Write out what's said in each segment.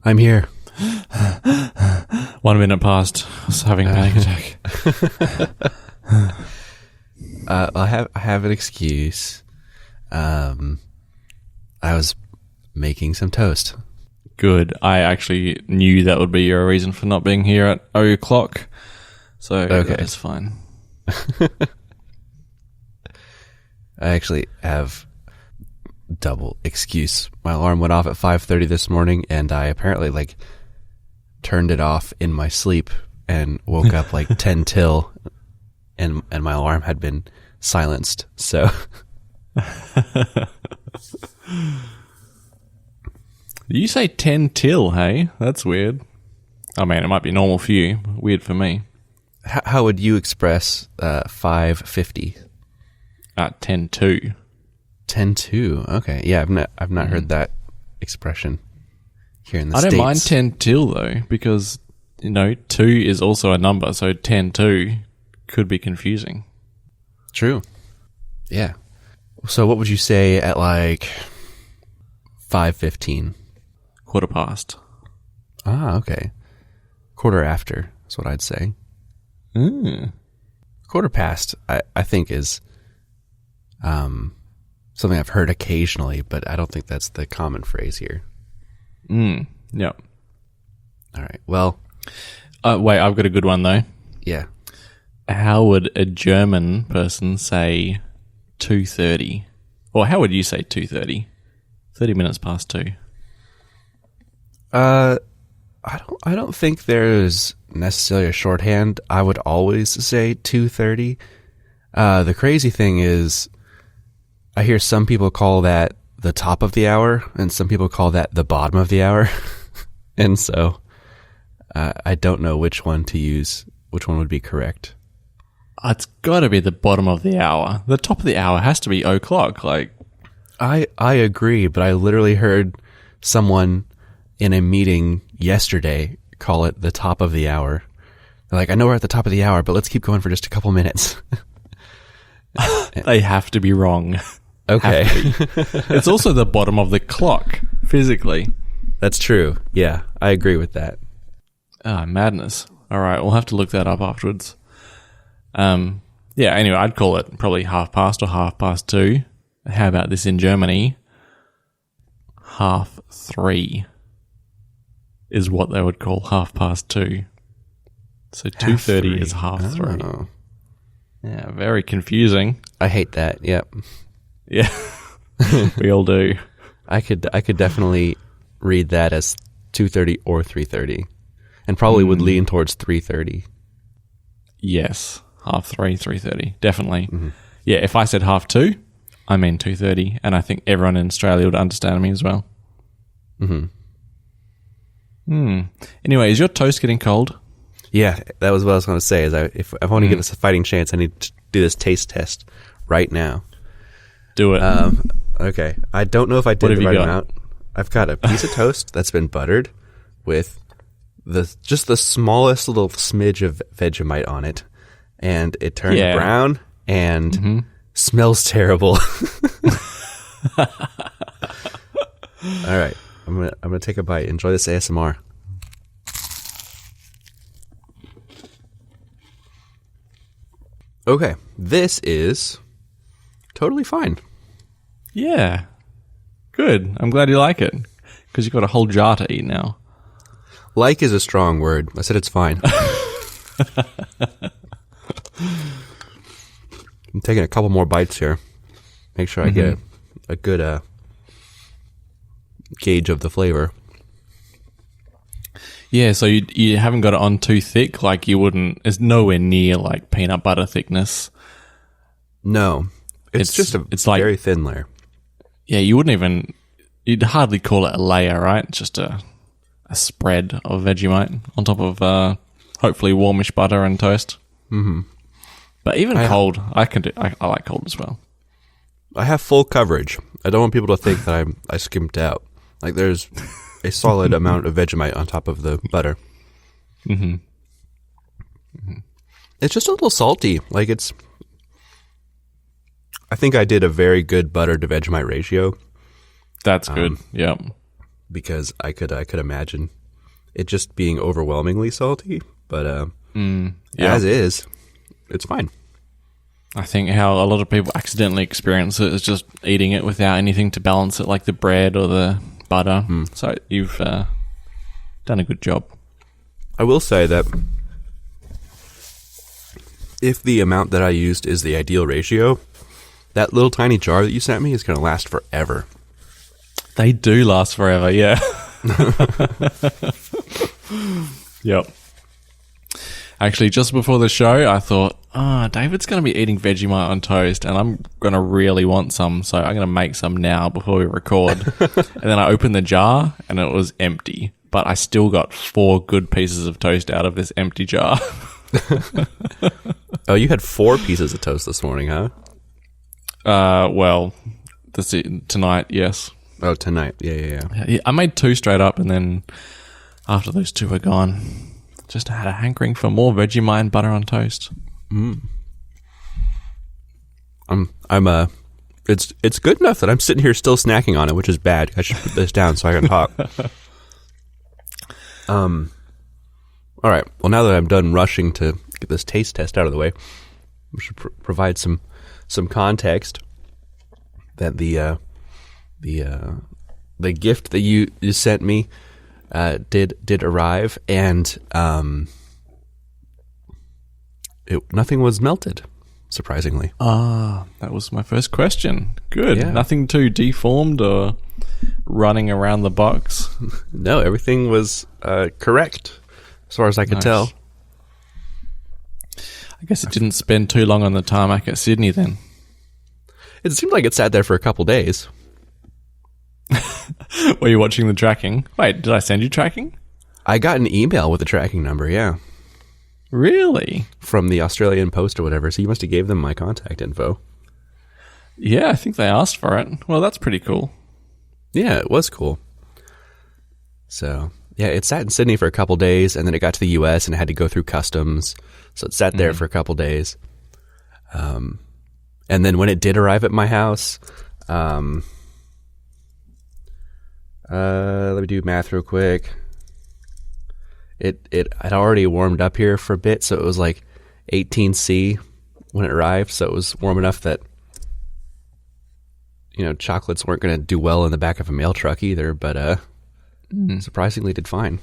I'm here. 1 minute past. I was having a panic attack. I have an excuse. I was making some toast. Good. I actually knew that would be your reason for not being here at 0:00. So Okay. that is fine. I actually have double excuse. My alarm went off at 5:30 this morning, and I apparently turned it off in my sleep and woke up 10 till, and my alarm had been silenced. So You say 10 till, hey? That's weird. I mean, it might be normal for you. Weird for me. how would you express 5:50? 10 to. 10:02. Okay, yeah, I've not heard that expression here in the I States. don't mind 10 till, though, because, 2 is also a number, so 10 to could be confusing. True. Yeah. So what would you say at 5:15? Quarter past. Ah, okay. Quarter after is what I'd say. Quarter past, I think is something I've heard occasionally, but I don't think that's the common phrase here. Yep. All right. Well, Wait, I've got a good one, though. yeah. How would a German person say 2:30? Or how would you say 2:30? 30 minutes past 2. I don't think there's necessarily a shorthand. I would always say 2:30. The crazy thing is, I hear some people call that the top of the hour, and some people call that the bottom of the hour. And so I don't know which one to use, which one would be correct. It's got to be the bottom of the hour. The top of the hour has to be 0:00. I agree, but I literally heard someone in a meeting yesterday call it the top of the hour. They're like, I know we're at the top of the hour, but let's keep going for just a couple minutes. They have to be wrong. Okay. It's also the bottom of the clock, physically. That's true. Yeah, I agree with that. Madness. All right, we'll have to look that up afterwards. Yeah, anyway, I'd call it probably 2:30 or 2:30. How about this in Germany? 3:30 is what they would call 2:30. So 2:30 is 3:30. Oh, Yeah, very confusing. I hate that. Yep. Yeah, we all do. I could definitely read that as 2:30 or 3:30, and probably would lean towards 3:30. Yes, 3:30, 3:30, definitely. Yeah, if I said 2:30, I mean 2:30, and I think everyone in Australia would understand me as well. Anyway, is your toast getting cold? Yeah, that was what I was going to say. Is if I want to give this a fighting chance, I need to do this taste test right now. Do it. Okay, I don't know if I did have the you right got? amount. I've got a piece of toast that's been buttered with just the smallest little smidge of Vegemite on it, and it turned brown and smells terrible. All right, I'm gonna take a bite. Enjoy this ASMR. Okay, this is totally fine. Yeah. Good. I'm glad you like it, because you've got a whole jar to eat now. Like is a strong word. I said it's fine. I'm taking a couple more bites here. Make sure I get a good gauge of the flavor. Yeah, so you haven't got it on too thick, like you wouldn't. It's nowhere near like peanut butter thickness. No, it's just a very thin layer. Yeah, you'd hardly call it a layer, right? It's just a spread of Vegemite on top of hopefully warmish butter and toast. But even cold, I like cold as well. I have full coverage. I don't want people to think that I skimped out. Like there's a solid amount of Vegemite on top of the butter. It's just a little salty. Like I think I did a very good butter to Vegemite ratio. That's good. Yep. Because I could imagine it just being overwhelmingly salty. But yeah. as is, it's fine. I think how a lot of people accidentally experience it is just eating it without anything to balance it, like the bread or the butter. So you've done a good job. I will say that if the amount that I used is the ideal ratio, that little tiny jar that you sent me is going to last forever. They do last forever, yeah. Yep. Actually, just before the show, I thought, David's going to be eating Vegemite on toast, and I'm going to really want some, so I'm going to make some now before we record. And then I opened the jar, and it was empty. But I still got 4 good pieces of toast out of this empty jar. Oh, you had 4 pieces of toast this morning, huh? Well, tonight, yes. Oh, tonight. Yeah. I made 2 straight up, and then after those 2 were gone, just had a hankering for more Vegemite and butter on toast. It's good enough that I'm sitting here still snacking on it, which is bad. I should put this down so I can talk. All right. Well, now that I'm done rushing to get this taste test out of the way, we should provide some context that the gift that you sent me did arrive, and nothing was melted, surprisingly. That was my first question. Good. Yeah. Nothing too deformed or running around the box. No, everything was correct as far as I could tell. I guess it didn't spend too long on the tarmac at Sydney then. It seemed like it sat there for a couple days. Were you watching the tracking? Wait, did I send you tracking? I got an email with the tracking number, yeah. Really? From the Australian Post or whatever, so you must have gave them my contact info. Yeah, I think they asked for it. Well, that's pretty cool. Yeah, it was cool. So, yeah, it sat in Sydney for a couple days, and then it got to the U.S. and it had to go through customs. So it sat there for a couple days. And then when it did arrive at my house, let me do math real quick. It had already warmed up here for a bit, so it was like 18°C when it arrived. So it was warm enough that, chocolates weren't going to do well in the back of a mail truck either, but surprisingly did fine.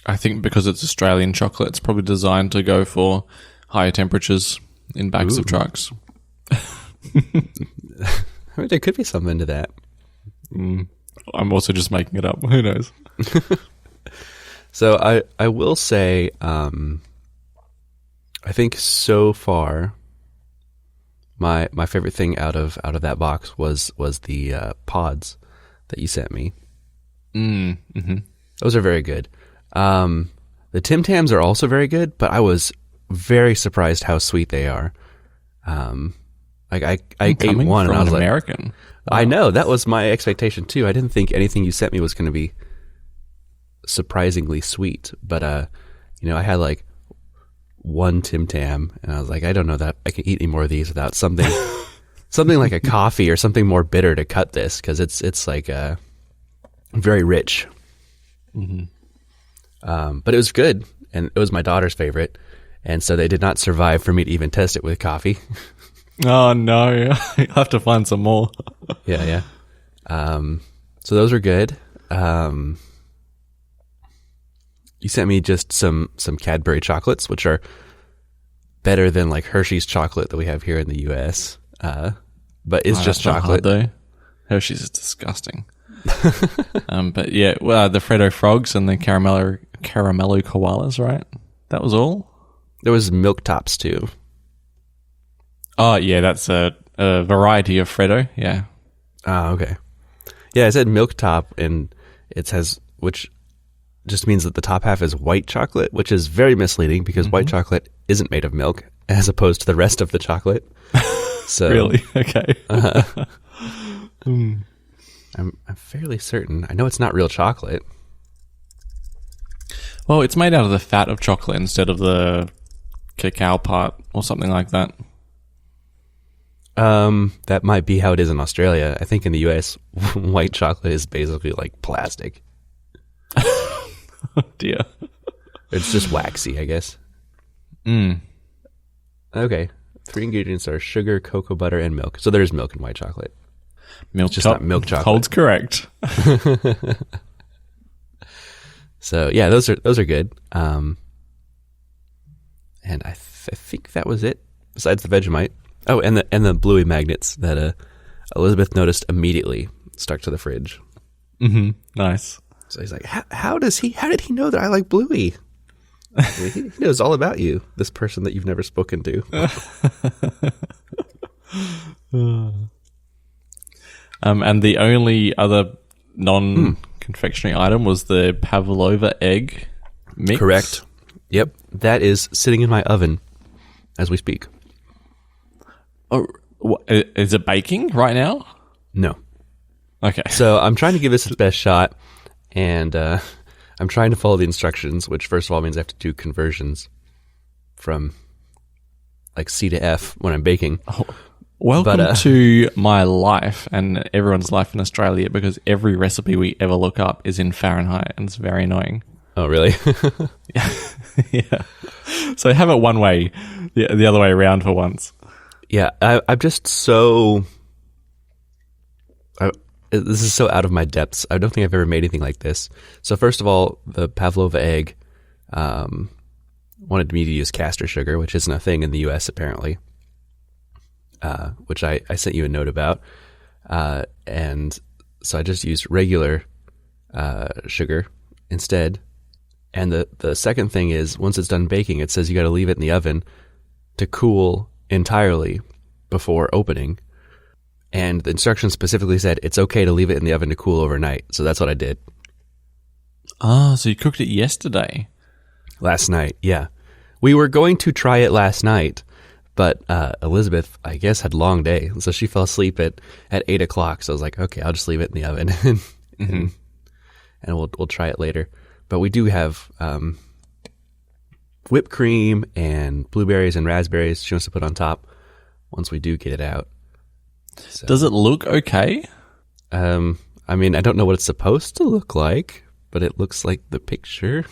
I think because it's Australian chocolate, it's probably designed to go for higher temperatures in backs of trucks. I mean, there could be something to that. I'm also just making it up. Who knows? So I will say, I think so far, my favorite thing out of that box was the pods that you sent me. Mm-hmm. Those are very good. The Tim Tams are also very good, but I was very surprised how sweet they are. I ate one and I was like, American. I know, that was my expectation too. I didn't think anything you sent me was going to be surprisingly sweet, but I had like one Tim Tam, and I was like, I don't know that I can eat any more of these without something like a coffee or something more bitter to cut this, because it's like very rich. Mm-hmm. But it was good, and it was my daughter's favorite, and so they did not survive for me to even test it with coffee. Oh no, I have to find some more. Yeah. So those are good. You sent me just some Cadbury chocolates, which are better than like Hershey's chocolate that we have here in the U.S. But it's just chocolate. Though. Hershey's is disgusting. But yeah, the Freddo Frogs and the caramello koalas, right? That was all? There was Milk Tops too. Oh yeah, that's a variety of Freddo. Yeah. Oh, okay. Yeah, I said Milk Top, and it says, which just means that the top half is white chocolate, which is very misleading because white chocolate isn't made of milk, as opposed to the rest of the chocolate. So really? Okay. I'm fairly certain. I know it's not real chocolate. Well, it's made out of the fat of chocolate instead of the cacao part or something like that. That might be how it is in Australia. I think in the US, white chocolate is basically like plastic. Dear. It's just waxy, I guess. Mm. Okay. 3 ingredients are sugar, cocoa butter, and milk. So there's milk in white chocolate. Milk just not milk chocolate. Holds correct. So yeah, those are good. And I think that was it. Besides the Vegemite. Oh, and the Bluey magnets that Elizabeth noticed immediately stuck to the fridge. Mm-hmm. Nice. So he's like, how did he know that I like Bluey? He knows all about you, this person that you've never spoken to. And the only other non-confectionery item was the pavlova egg mix. Correct. Yep. That is sitting in my oven as we speak. Oh, is it baking right now? No. Okay. So I'm trying to give this its best shot, and I'm trying to follow the instructions, which first of all means I have to do conversions from like C to F when I'm baking. Oh, welcome to my life and everyone's life in Australia, because every recipe we ever look up is in Fahrenheit, and it's very annoying. Oh, really? Yeah. So have it one way, the other way around for once. Yeah, I'm just so... this is so out of my depths. I don't think I've ever made anything like this. So first of all, the pavlova egg wanted me to use castor sugar, which isn't a thing in the U.S. apparently, which I sent you a note about. And so I just used regular sugar instead. And the second thing is, once it's done baking, it says you got to leave it in the oven to cool entirely before opening. And the instructions specifically said it's okay to leave it in the oven to cool overnight. So that's what I did. Ah, so you cooked it yesterday? Last night, yeah. We were going to try it last night, but Elizabeth, I guess, had a long day. So she fell asleep at 8 o'clock. So I was like, okay, I'll just leave it in the oven and we'll try it later. But we do have whipped cream and blueberries and raspberries she wants to put on top once we do get it out. So, does it look okay? I mean, I don't know what it's supposed to look like, but it looks like the picture.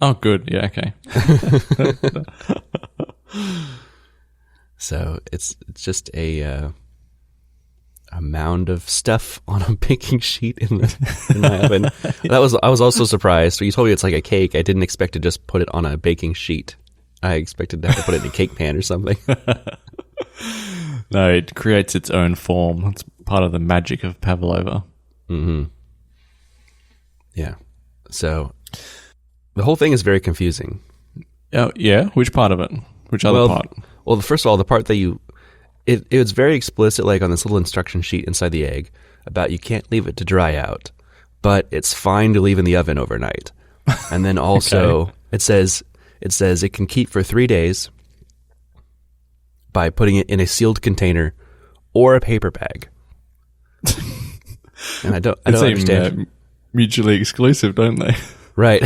Oh, good. Yeah, okay. So it's just a mound of stuff on a baking sheet in my oven. I was also surprised. So you told me it's like a cake. I didn't expect to just put it on a baking sheet. I expected to have to put it in a cake pan or something. No, it creates its own form. It's part of the magic of pavlova. Mm-hmm. Yeah. So the whole thing is very confusing. Oh, yeah? Which part of it? Which other part? Well, first of all, the part that it was very explicit, like on this little instruction sheet inside the egg, about you can't leave it to dry out, but it's fine to leave in the oven overnight. And then also Okay. it says it can keep for 3 days by putting it in a sealed container or a paper bag. And I don't understand. Mutually exclusive, don't they? Right.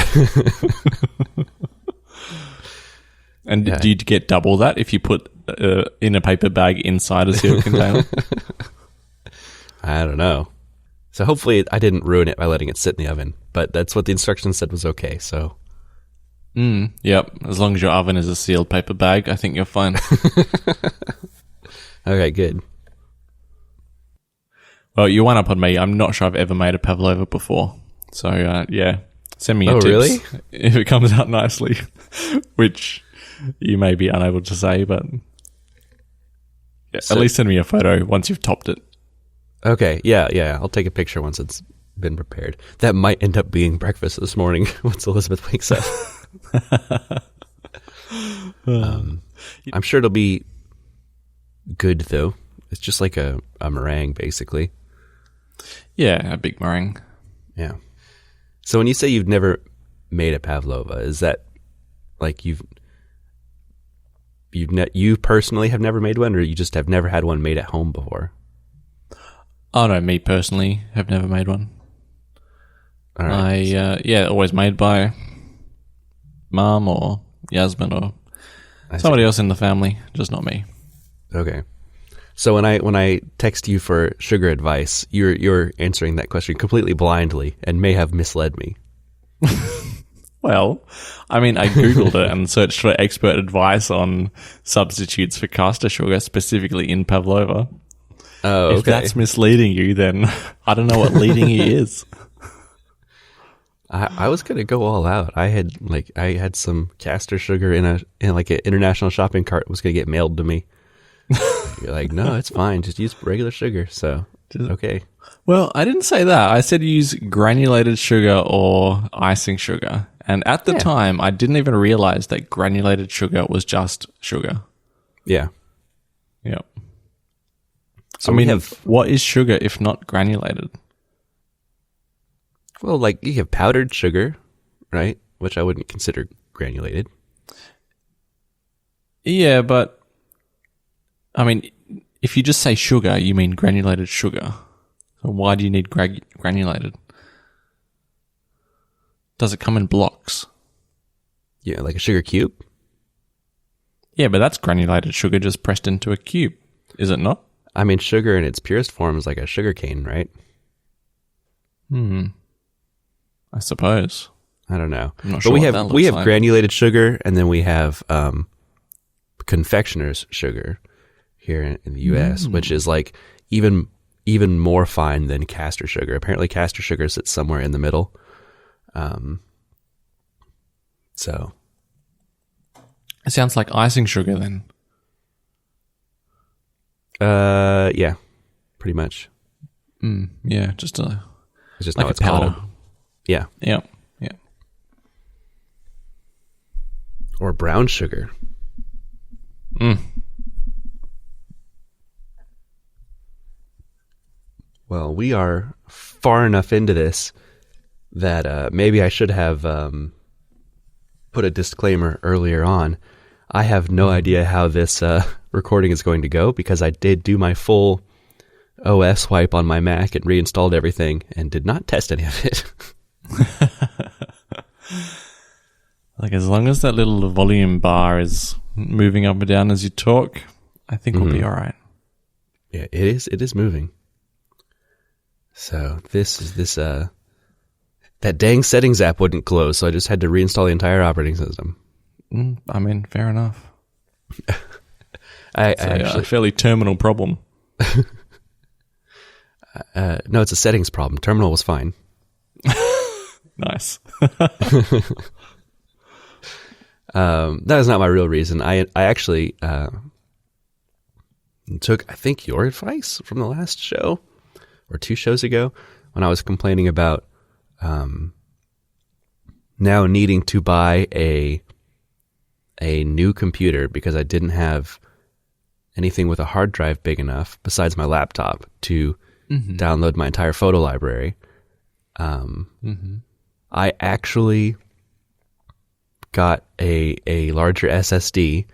And do you get double that if you put in a paper bag inside a sealed container? I don't know. So hopefully I didn't ruin it by letting it sit in the oven, but that's what the instructions said was okay. So, yep. As long as your oven is a sealed paper bag, I think you're fine. Okay, good. Well, you one up on me. I'm not sure I've ever made a pavlova before. So, yeah. Send me your tips. Really? If it comes out nicely, which you may be unable to say, but yeah, at least send me a photo once you've topped it. Okay, yeah. I'll take a picture once it's been prepared. That might end up being breakfast this morning once Elizabeth wakes up. I'm sure it'll be good, though. It's just like a meringue, basically. Yeah, a big meringue. Yeah. So when you say you've never made a pavlova, is that like you personally have never made one, or you just have never had one made at home before? Oh no, me personally have never made one. All right. Always made by Mum or Yasmin or somebody else in the family, just not me. Okay. So when I text you for sugar advice, you're answering that question completely blindly and may have misled me. Well, I mean, I Googled it and searched for expert advice on substitutes for caster sugar, specifically in pavlova. Oh, okay. If that's misleading you, then I don't know what leading you is. I was gonna go all out. I had some caster sugar in like an international shopping cart was gonna get mailed to me. You're like, no, it's fine. Just use regular sugar. So okay. Well, I didn't say that. I said use granulated sugar or icing sugar. And at the time, I didn't even realize that granulated sugar was just sugar. Yeah. Yep. So I mean, what is sugar if not granulated? Well, like you have powdered sugar, right? Which I wouldn't consider granulated. Yeah, but I mean, if you just say sugar, you mean granulated sugar. So why do you need granulated? Does it come in blocks? Yeah, like a sugar cube. Yeah, but that's granulated sugar just pressed into a cube, is it not? I mean, sugar in its purest form is like a sugar cane, right? I suppose. I don't know. I'm not but sure we what have that we looks have like. granulated sugar, and then we have confectioner's sugar here in the U.S., which is like even more fine than caster sugar. Apparently, caster sugar sits somewhere in the middle. So It sounds like icing sugar then. yeah, pretty much. Yeah, just It's just like how a it's powder. called. Yeah, Yeah. or brown sugar. Well, we are far enough into this that maybe I should have put a disclaimer earlier on. I have no idea how this recording is going to go because I did do my full OS wipe on my Mac and reinstalled everything and did not test any of it. Like as long as that little volume bar is moving up and down as you talk, I think we'll be all right. Yeah, it is moving. So that dang settings app wouldn't close, so I just had to reinstall the entire operating system. I mean, fair enough. I So, actually a fairly terminal problem. no, it's a settings problem. Terminal was fine. Nice. That is not my real reason. I actually took, I think, your advice from the last show or 2 shows ago when I was complaining about now needing to buy a new computer because I didn't have anything with a hard drive big enough besides my laptop to download my entire photo library. I actually got a larger SSD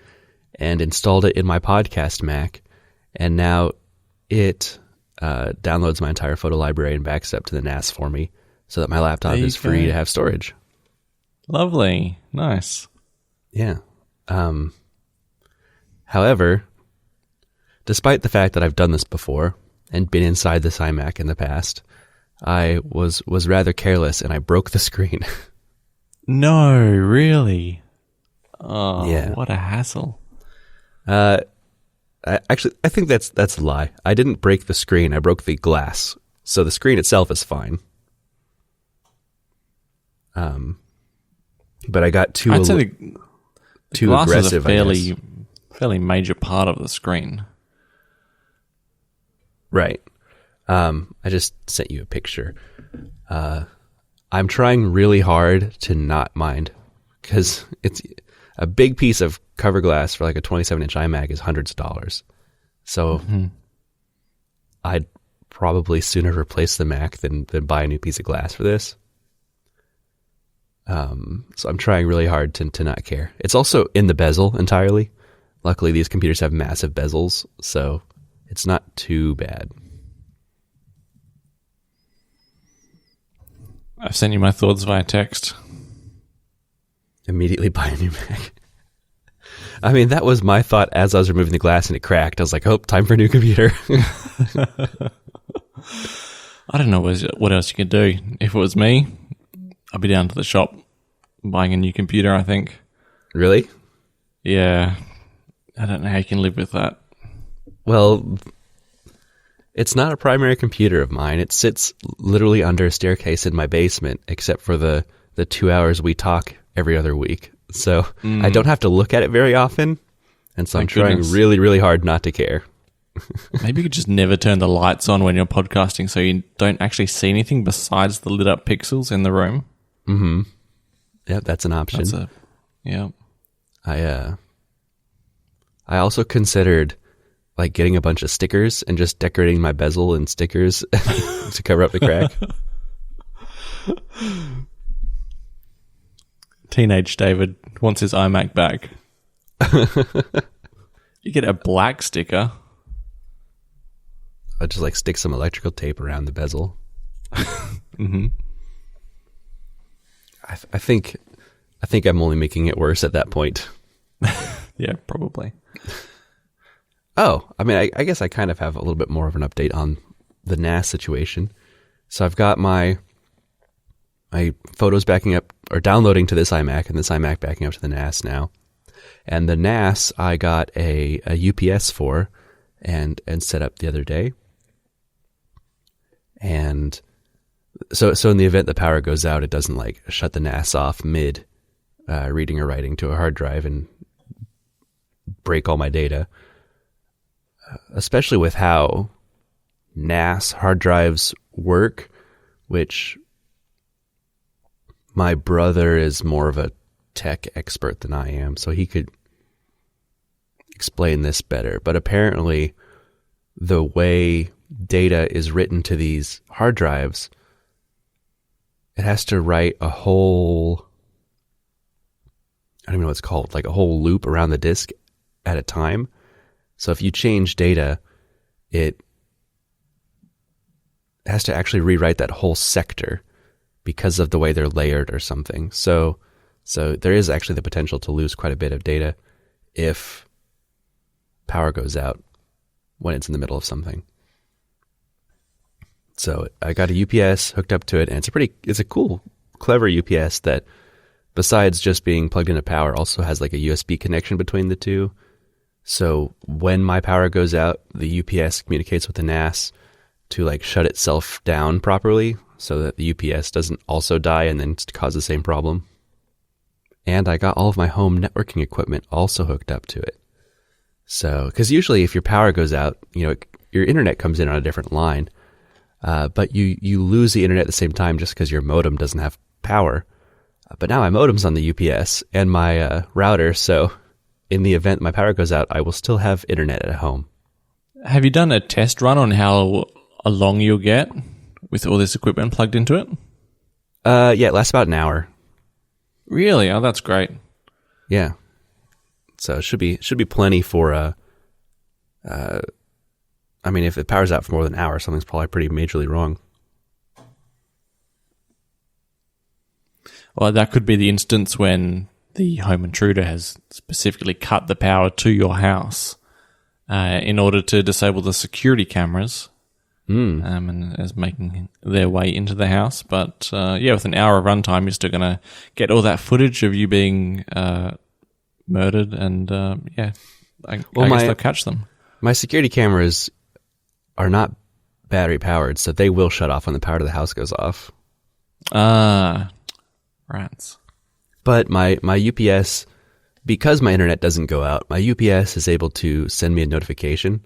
and installed it in my podcast Mac, and now it downloads my entire photo library and backs up to the NAS for me so that my laptop is free to have storage. Lovely. Nice. Yeah. However, despite the fact that I've done this before and been inside this iMac in the past, I was rather careless and I broke the screen. No, really? Oh, Yeah. what a hassle. I think that's a lie. I didn't break the screen. I broke the glass. So the screen itself is fine. But I got too I'd say the glass aggressive. is a I guess. fairly major part of the screen. Right. I just sent you a picture. I'm trying really hard to not mind because it's a big piece of cover glass for like a 27-inch iMac is hundreds of dollars. So I'd probably sooner replace the Mac than buy a new piece of glass for this. So I'm trying really hard to not care. It's also in the bezel entirely. Luckily, these computers have massive bezels, so it's not too bad. I've sent you my thoughts via text. Immediately buy a new Mac. I mean, that was my thought as I was removing the glass and it cracked. I was like, oh, time for a new computer. I don't know what else you could do. If it was me, I'd be down to the shop buying a new computer, I think. Really? Yeah. I don't know how you can live with that. Well, it's not a primary computer of mine. It sits literally under a staircase in my basement, except for the 2 hours we talk every other week. So I don't have to look at it very often. And so Thank I'm trying goodness. really, really hard not to care. Maybe you could just never turn the lights on when you're podcasting so you don't actually see anything besides the lit up pixels in the room. Mm-hmm. Yeah, that's an option. Yeah. I also considered like getting a bunch of stickers and just decorating my bezel in stickers to cover up the crack. Teenage David wants his iMac back. You get a black sticker. I'll just like stick some electrical tape around the bezel. Mm-hmm. I think I'm only making it worse at that point. Yeah, probably. Oh, I mean, I guess I kind of have a little bit more of an update on the NAS situation. So I've got my photos backing up or downloading to this iMac, and this iMac backing up to the NAS now. And the NAS I got a UPS for and set up the other day. And so in the event the power goes out, it doesn't like shut the NAS off mid reading or writing to a hard drive and break all my data. Especially with how NAS hard drives work, which my brother is more of a tech expert than I am, so he could explain this better. But apparently, the way data is written to these hard drives, it has to write a whole, I don't even know what it's called, like a whole loop around the disk at a time. So if you change data, it has to actually rewrite that whole sector because of the way they're layered or something. So there is actually the potential to lose quite a bit of data if power goes out when it's in the middle of something. So I got a UPS hooked up to it, and it's a cool, clever UPS that besides just being plugged into power also has like a USB connection between the two. So when my power goes out, the UPS communicates with the NAS to like shut itself down properly so that the UPS doesn't also die and then cause the same problem. And I got all of my home networking equipment also hooked up to it. So, because usually if your power goes out, your internet comes in on a different line, but you lose the internet at the same time just because your modem doesn't have power. But now my modem's on the UPS and my router, so in the event my power goes out, I will still have internet at home. Have you done a test run on how long you'll get with all this equipment plugged into it? Yeah, it lasts about an hour. Really? Oh, that's great. Yeah. So it should be plenty for I mean, if it powers out for more than an hour, something's probably pretty majorly wrong. Well, that could be the instance when the home intruder has specifically cut the power to your house in order to disable the security cameras and is making their way into the house. But with an hour of runtime, you're still going to get all that footage of you being murdered, and I guess they'll catch them. My security cameras are not battery powered, so they will shut off when the power to the house goes off. Rats. But my UPS, because my internet doesn't go out, my UPS is able to send me a notification.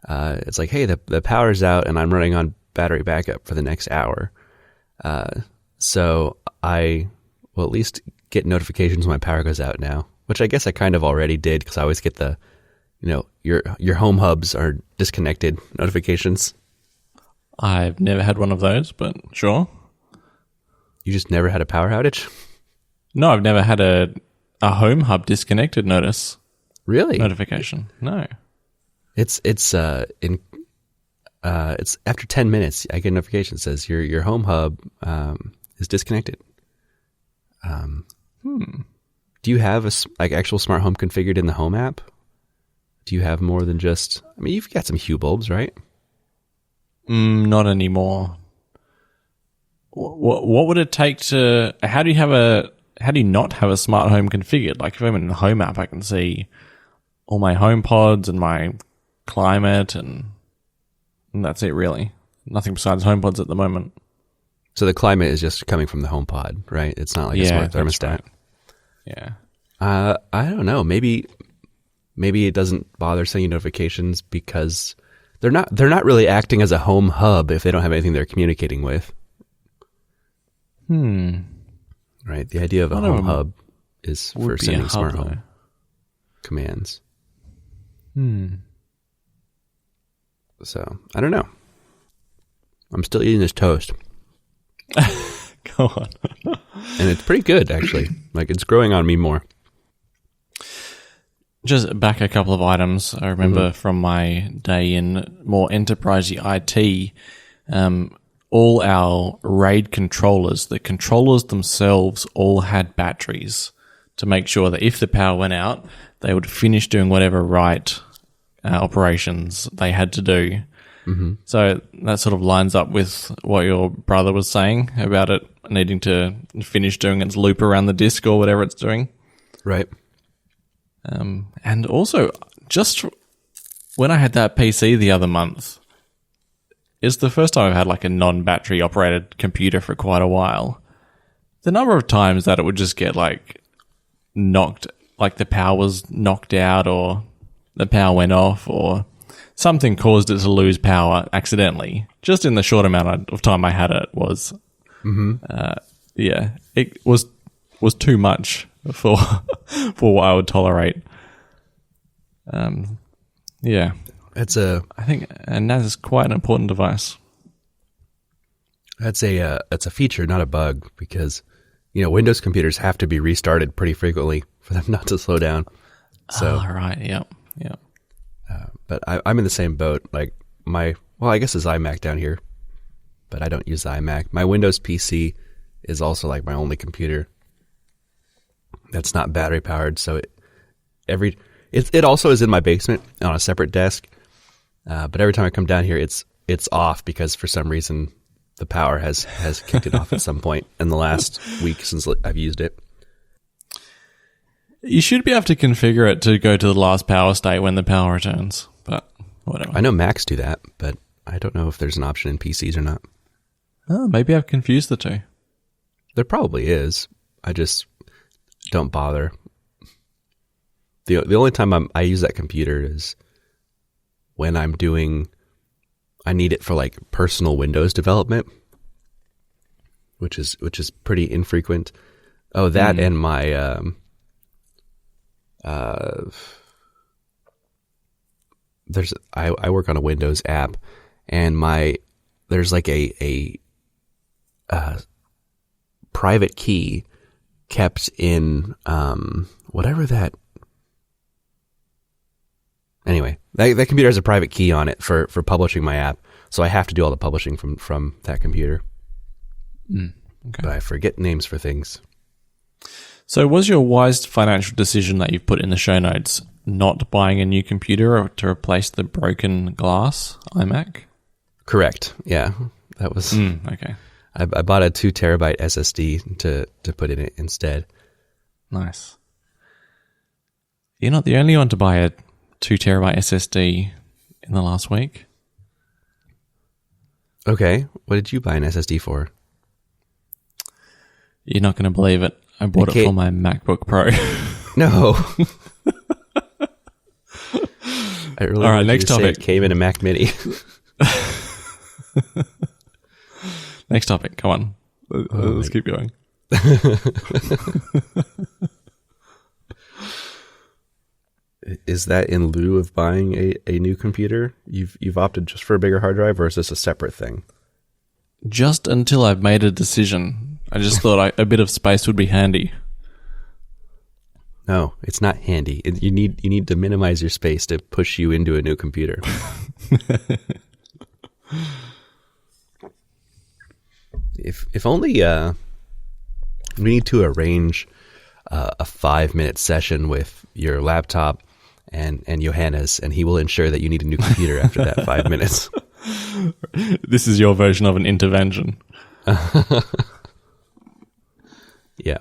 It's like, hey, the power's out and I'm running on battery backup for the next hour. So I will at least get notifications when my power goes out now, which I guess I kind of already did because I always get the, your home hubs are disconnected notifications. I've never had one of those, but sure. You just never had a power outage? No, I've never had a home hub disconnected Really? notification. No. It's after 10 minutes I get a notification that says your home hub is disconnected. Do you have a actual smart home configured in the Home app? Do you have more than just? I mean, you've got some Hue bulbs, right? Not anymore. What would it take to? How do you have how do you not have a smart home configured? Like if I'm in the home app, I can see all my home pods and my climate, and that's it really. Nothing besides home pods at the moment. So the climate is just coming from the HomePod, right? It's not like a smart thermostat. Right. Yeah. I don't know. Maybe it doesn't bother sending notifications because they're not really acting as a home hub if they don't have anything they're communicating with. Right. The idea of a home hub is for sending smart home commands. So I don't know. I'm still eating this toast. Go on. And it's pretty good, actually. Like, it's growing on me more. Just back a couple of items. I remember from my day in more enterprisey IT, all our RAID controllers, the controllers themselves all had batteries to make sure that if the power went out, they would finish doing whatever operations they had to do. So that sort of lines up with what your brother was saying about it needing to finish doing its loop around the disk or whatever it's doing. Right. And also, just when I had that PC the other month, it's the first time I've had like a non-battery operated computer for quite a while. The number of times that it would just get like knocked, like the power was knocked out or the power went off or something caused it to lose power accidentally. Just in the short amount of time I had it was, it was too much for what I would tolerate. I think, and that is quite an important device. That's a feature, not a bug, because Windows computers have to be restarted pretty frequently for them not to slow down. So, right, yeah. But I'm in the same boat. Like I guess it's iMac down here, but I don't use the iMac. My Windows PC is also like my only computer that's not battery powered. So it also is in my basement on a separate desk. But every time I come down here, it's off because for some reason the power has kicked it off at some point in the last week since I've used it. You should be able to configure it to go to the last power state when the power returns, but whatever. I know Macs do that, but I don't know if there's an option in PCs or not. Oh, maybe I've confused the two. There probably is. I just don't bother. The only time I use that computer is when I need it for like personal Windows development, which is pretty infrequent. Oh, that and my I work on a Windows app, and there's like a private key kept in whatever that. Anyway, that computer has a private key on it for publishing my app, so I have to do all the publishing from that computer. Okay. But I forget names for things. So was your wise financial decision that you've put in the show notes not buying a new computer to replace the broken glass iMac? Correct. Yeah, that was... okay. I bought a 2 terabyte SSD to put in it instead. Nice. You're not the only one to buy a 2 terabyte SSD in the last week. Okay. What did you buy an SSD for? You're not going to believe it. I bought it for my MacBook Pro. No. All right, next topic. It came in a Mac Mini. Next topic. Come on. Let's keep going. Is that in lieu of buying a new computer? You've opted just for a bigger hard drive, or is this a separate thing? Just until I've made a decision. I just thought a bit of space would be handy. No, it's not handy. You need to minimize your space to push you into a new computer. If only we need to arrange a 5-minute session with your laptop and Johannes, and he will ensure that you need a new computer after that 5 minutes. This is your version of an intervention. Yeah.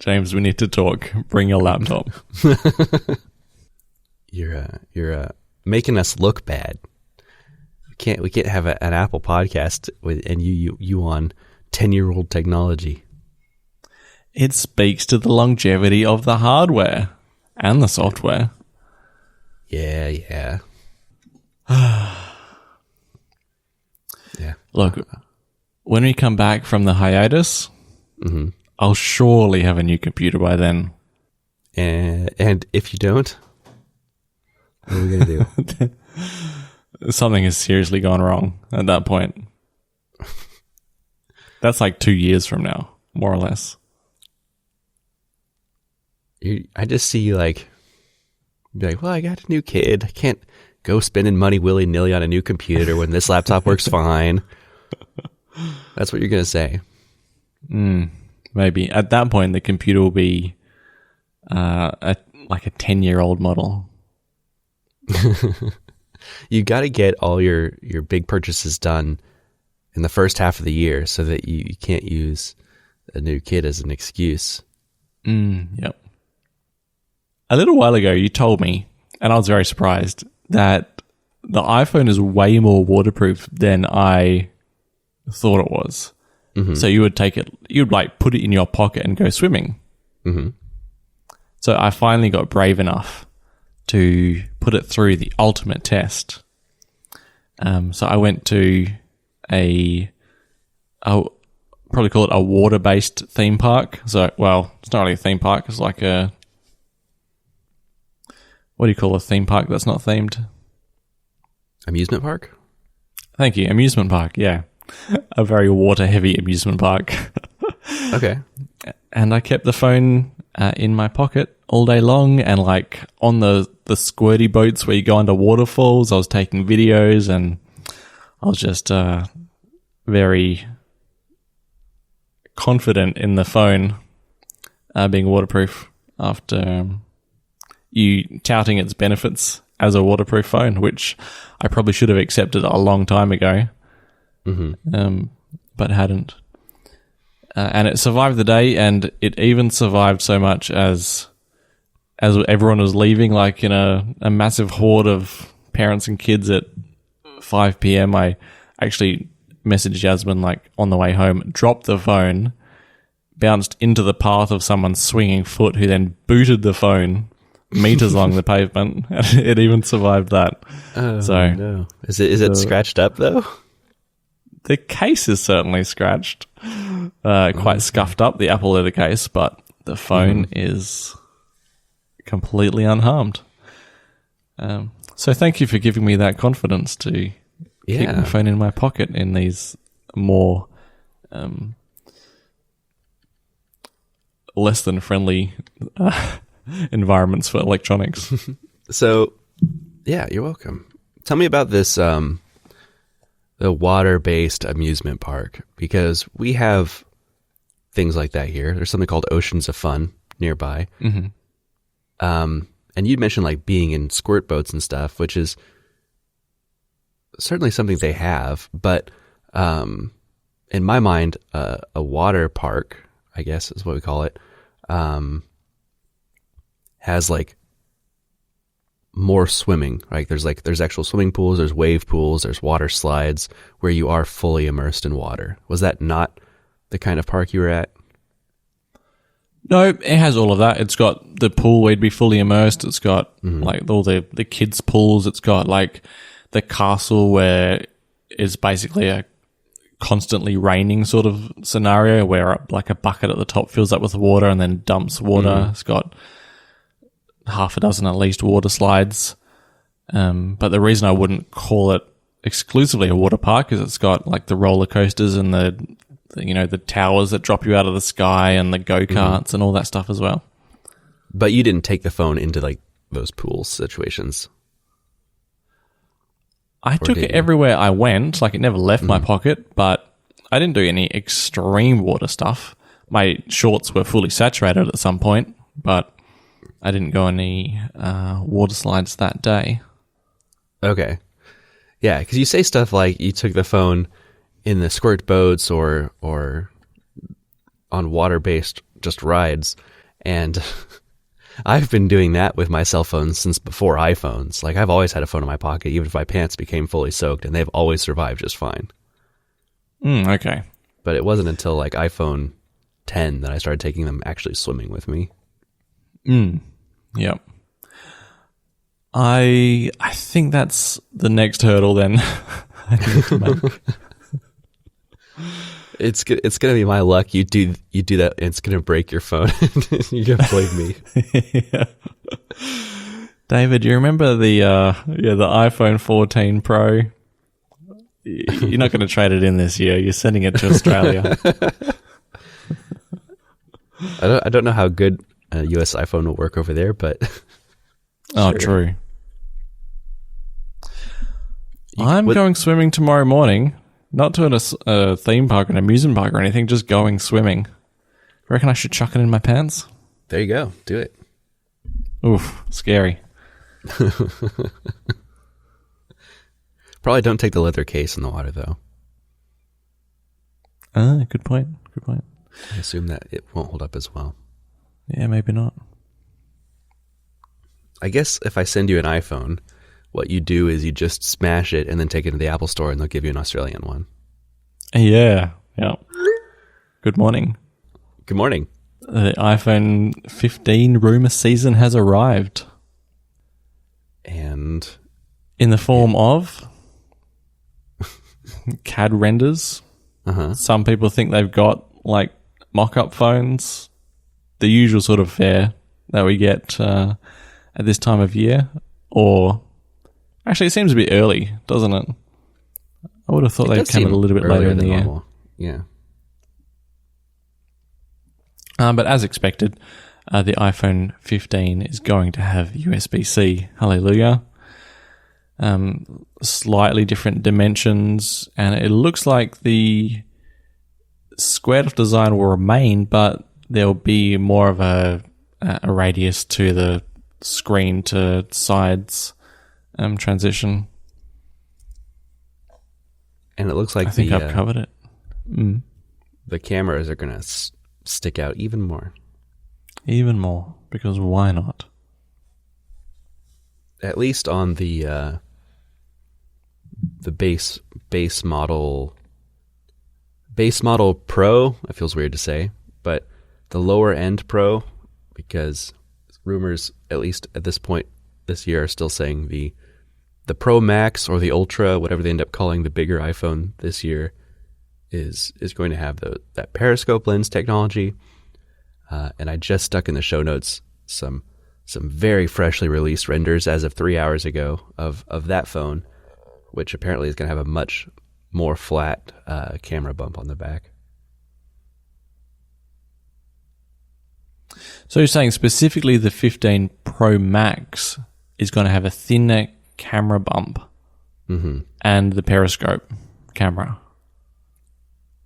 James, we need to talk. Bring your laptop. You're making us look bad. We can't have an Apple podcast and you on 10-year-old technology. It speaks to the longevity of the hardware and the software. Yeah. Yeah. Look, when we come back from the hiatus, I'll surely have a new computer by then. And if you don't, what are we going to do? Something has seriously gone wrong at that point. That's like 2 years from now, more or less. I just see you like, be like, well, I got a new kid. I can't go spending money willy-nilly on a new computer when this laptop works fine. That's what you're going to say. Maybe. At that point, the computer will be like a 10-year-old model. You got to get all your big purchases done in the first half of the year so that you can't use a new kid as an excuse. Yep. A little while ago, you told me, and I was very surprised, that the iPhone is way more waterproof than I thought it was. So you would take it, you'd like put it in your pocket and go swimming. So I finally got brave enough to put it through the ultimate test. So I went to I'll probably call it a water-based theme park. So, well, it's not really a theme park. It's like what do you call a theme park that's not themed? Amusement park? Thank you. Amusement park, yeah. A very water-heavy amusement park. Okay. And I kept the phone in my pocket all day long, and like on the squirty boats where you go under waterfalls, I was taking videos, and I was just very confident in the phone being waterproof after you touting its benefits as a waterproof phone, which I probably should have accepted a long time ago, but hadn't. And it survived the day, and it even survived so much as everyone was leaving, like in a massive horde of parents and kids at 5 p.m. I actually messaged Jasmine like on the way home, dropped the phone, bounced into the path of someone's swinging foot, who then booted the phone meters along the pavement. It even survived that. Oh, so no. Is it scratched up though? The case is certainly scratched, quite scuffed up, the Apple leather case, but the phone is completely unharmed. So thank you for giving me that confidence to keep my phone in my pocket in these more less than friendly environments for electronics. So, yeah, you're welcome. Tell me about this the water-based amusement park, because we have things like that here. There's something called Oceans of Fun nearby. And you'd mentioned like being in squirt boats and stuff, which is certainly something they have. But in my mind, a water park, I guess is what we call it, has like more swimming. Right? There's actual swimming pools, there's wave pools, there's water slides where you are fully immersed in water. Was that not the kind of park you were at? No, it has all of that. It's got the pool where you'd be fully immersed. It's got like all the kids' pools. It's got like the castle where it's basically a constantly raining sort of scenario where like a bucket at the top fills up with water and then dumps water. It's got half a dozen at least water slides. But the reason I wouldn't call it exclusively a water park is it's got like the roller coasters and the towers that drop you out of the sky and the go-karts and all that stuff as well. But you didn't take the phone into like those pool situations. I took it everywhere I went. Like it never left my pocket, but I didn't do any extreme water stuff. My shorts were fully saturated at some point, but I didn't go any water slides that day. Okay. Yeah, because you say stuff like you took the phone in the squirt boats or on water-based just rides, and I've been doing that with my cell phone since before iPhones. Like, I've always had a phone in my pocket, even if my pants became fully soaked, and they've always survived just fine. Okay. But it wasn't until like iPhone 10 that I started taking them actually swimming with me. Yep. I think that's the next hurdle then. I need to make. It's gonna be my luck. You do that, and it's gonna break your phone. You can blame me. Yeah. David, do you remember the iPhone 14 Pro? You're not going to trade it in this year. You're sending it to Australia. I don't know how good a US iPhone will work over there, but oh, sure. True. I'm going swimming tomorrow morning. Not to a theme park, an amusement park or anything, just going swimming. Reckon I should chuck it in my pants? There you go. Do it. Oof, scary. Probably don't take the leather case in the water, though. Good point. Good point. I assume that it won't hold up as well. Yeah, maybe not. I guess if I send you an iPhone, what you do is you just smash it and then take it to the Apple Store, and they'll give you an Australian one. Yeah. Good morning. Good morning. The iPhone 15 rumor season has arrived. And in the form of CAD renders. Some people think they've got like mock-up phones, the usual sort of fare that we get at this time of year. Or actually, it seems a bit early, doesn't it? I would have thought they'd come a little bit later in the year. Yeah. But as expected, the iPhone 15 is going to have USB-C. Hallelujah. Slightly different dimensions, and it looks like the squared-off design will remain, but there'll be more of a radius to the screen to sides transition. And it looks like I think I've covered it. The cameras are going to stick out even more. Even more, because why not? At least on the base model Pro. It feels weird to say, but the lower end Pro, because rumors, at least at this point this year, are still saying the Pro Max or the Ultra, whatever they end up calling the bigger iPhone this year, is going to have that periscope lens technology. And I just stuck in the show notes some very freshly released renders as of 3 hours ago of that phone, which apparently is going to have a much more flat camera bump on the back. So you're saying specifically the 15 Pro Max is going to have a thinner camera bump and the periscope camera.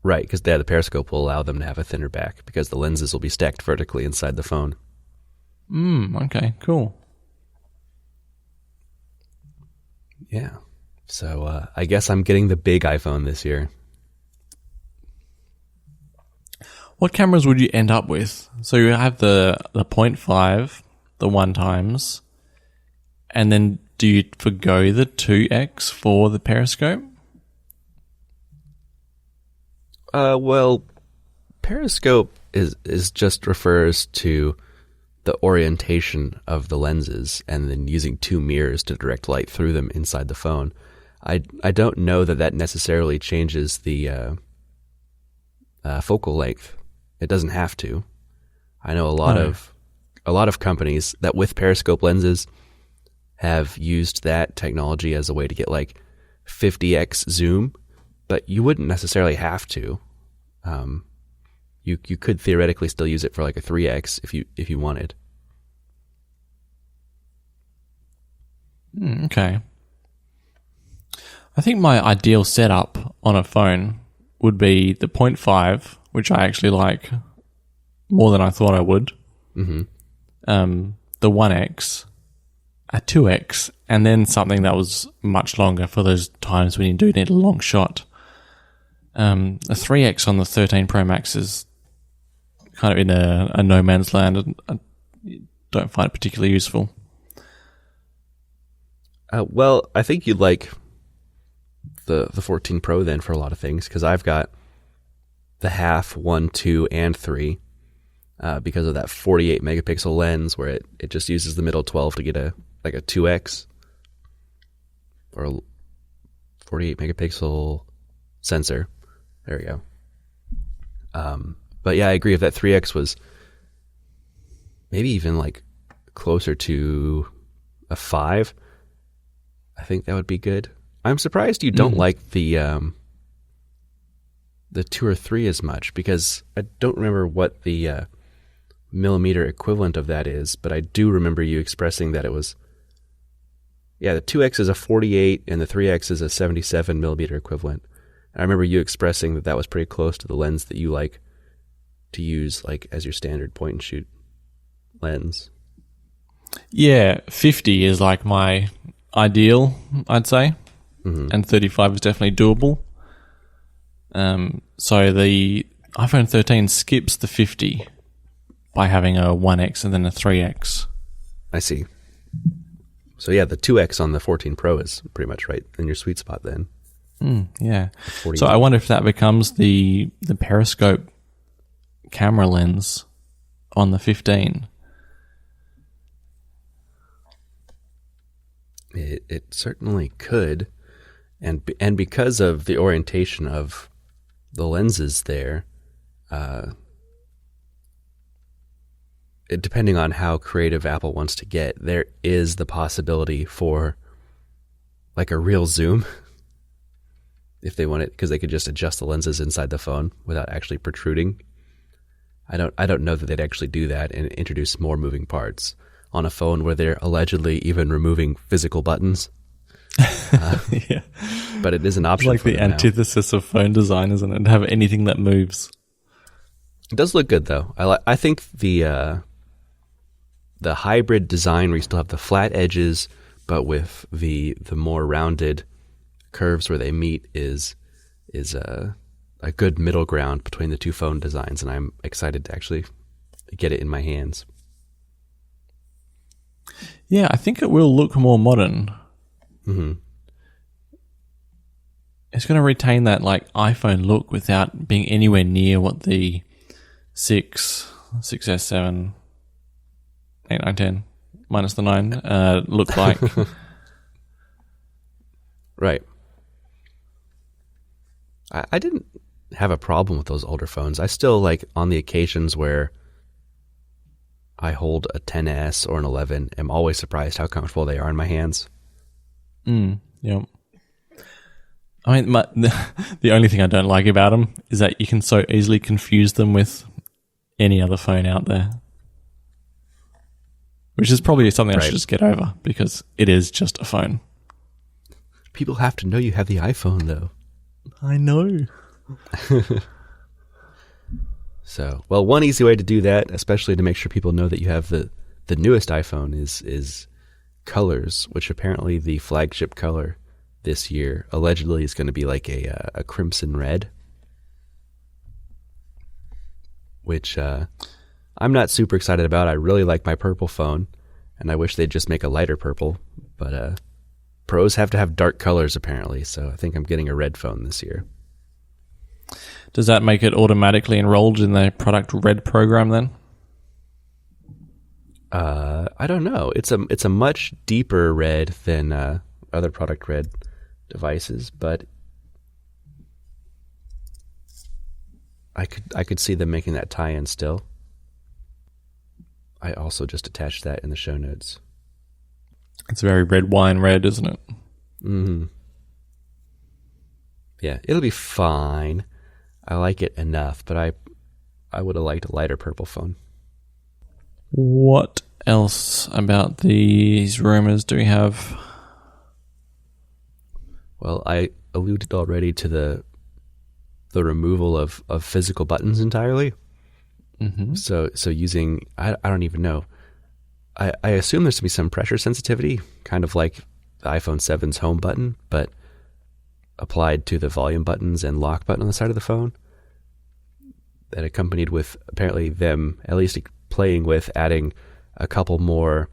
Right, because the periscope will allow them to have a thinner back because the lenses will be stacked vertically inside the phone. Okay, cool. Yeah. So I guess I'm getting the big iPhone this year. What cameras would you end up with? So you have the 0.5, the 1x, and then do you forgo the 2x for the periscope? Well, periscope is just refers to the orientation of the lenses and then using two mirrors to direct light through them inside the phone. I don't know that necessarily changes the focal length. It doesn't have to. I know a lot of companies that with periscope lenses have used that technology as a way to get like 50x zoom, but you wouldn't necessarily have to. You could theoretically still use it for like a 3x if you wanted. Okay. I think my ideal setup on a phone would be the 0.5, which I actually like more than I thought I would. The 1x, a 2x, and then something that was much longer for those times when you do need a long shot. A 3x on the 13 Pro Max is kind of in a no man's land, and I don't find it particularly useful. Well, I think you'd like the 14 Pro then for a lot of things, because I've got the half, 1, 2, and 3 because of that 48 megapixel lens where it just uses the middle 12 to get a 2x or a 48 megapixel sensor. There we go. But yeah, I agree. If that 3x was maybe even like closer to a 5, I think that would be good. I'm surprised you don't like the 2 or 3 as much, because I don't remember what the millimeter equivalent of that is, but I do remember you expressing that it was, the 2x is a 48 and the 3x is a 77 millimeter equivalent. I remember you expressing that was pretty close to the lens that you like to use like as your standard point and shoot lens. Yeah, 50 is like my ideal, I'd say, and 35 is definitely doable. So the iPhone 13 skips the 50 by having a 1x and then a 3x. I see. So yeah, the 2x on the 14 Pro is pretty much right in your sweet spot then. Yeah. So I wonder if that becomes the periscope camera lens on the 15. It certainly could, and because of the orientation of the lenses there, depending on how creative Apple wants to get, there is the possibility for like a real zoom if they want it, because they could just adjust the lenses inside the phone without actually protruding. I don't know that they'd actually do that and introduce more moving parts on a phone where they're allegedly even removing physical buttons. Yeah. But it is an option. It's like the antithesis of phone design, isn't it? To have anything that moves. It does look good though. I think the hybrid design where you still have the flat edges, but with the more rounded curves where they meet is a good middle ground between the two phone designs, and I'm excited to actually get it in my hands. Yeah, I think it will look more modern. Mm-hmm. It's going to retain that like iPhone look without being anywhere near what the 6, 6S, 7, 8, 9, 10, minus the 9 look like. Right. I didn't have a problem with those older phones. I still, like, on the occasions where I hold a 10S or an 11, am always surprised how comfortable they are in my hands. Yeah. I mean, the only thing I don't like about them is that you can so easily confuse them with any other phone out there. Which is probably something I should just get over, because it is just a phone. People have to know you have the iPhone, though. I know. So, well, one easy way to do that, especially to make sure people know that you have the newest iPhone, is colors, which apparently the flagship color this year allegedly is going to be like a crimson red, which I'm not super excited about. I really like my purple phone, and I wish they'd just make a lighter purple, but pros have to have dark colors apparently, so I think I'm getting a red phone this year. Does that make it automatically enrolled in the product red program then? I don't know. It's a much deeper red than other product red devices, but I could see them making that tie-in still. I also just attached that in the show notes. It's very red wine red, isn't it? Mm-hmm. Yeah, it'll be fine. I like it enough, but I would have liked a lighter purple phone. What else about these rumors do we have? Well, I alluded already to the removal of physical buttons entirely. Mm-hmm. So using, I don't even know. I assume there's to be some pressure sensitivity, kind of like the iPhone 7's home button, but applied to the volume buttons and lock button on the side of the phone. that accompanied with apparently them at least playing with adding a couple more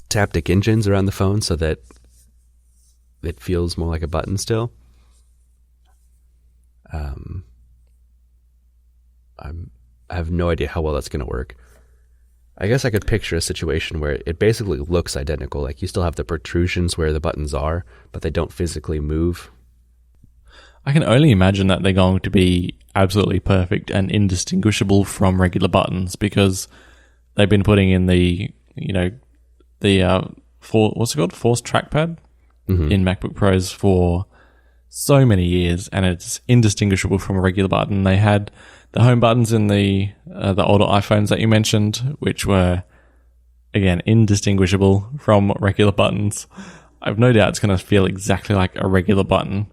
taptic engines around the phone so that it feels more like a button still. I have no idea how well that's going to work. I guess I could picture a situation where it basically looks identical. Like you still have the protrusions where the buttons are, but they don't physically move. I can only imagine that they're going to be absolutely perfect and indistinguishable from regular buttons because they've been putting in the what's it called? Force trackpad in MacBook Pros for so many years, and it's indistinguishable from a regular button. They had the home buttons in the older iPhones that you mentioned, which were, again, indistinguishable from regular buttons. I've no doubt it's going to feel exactly like a regular button.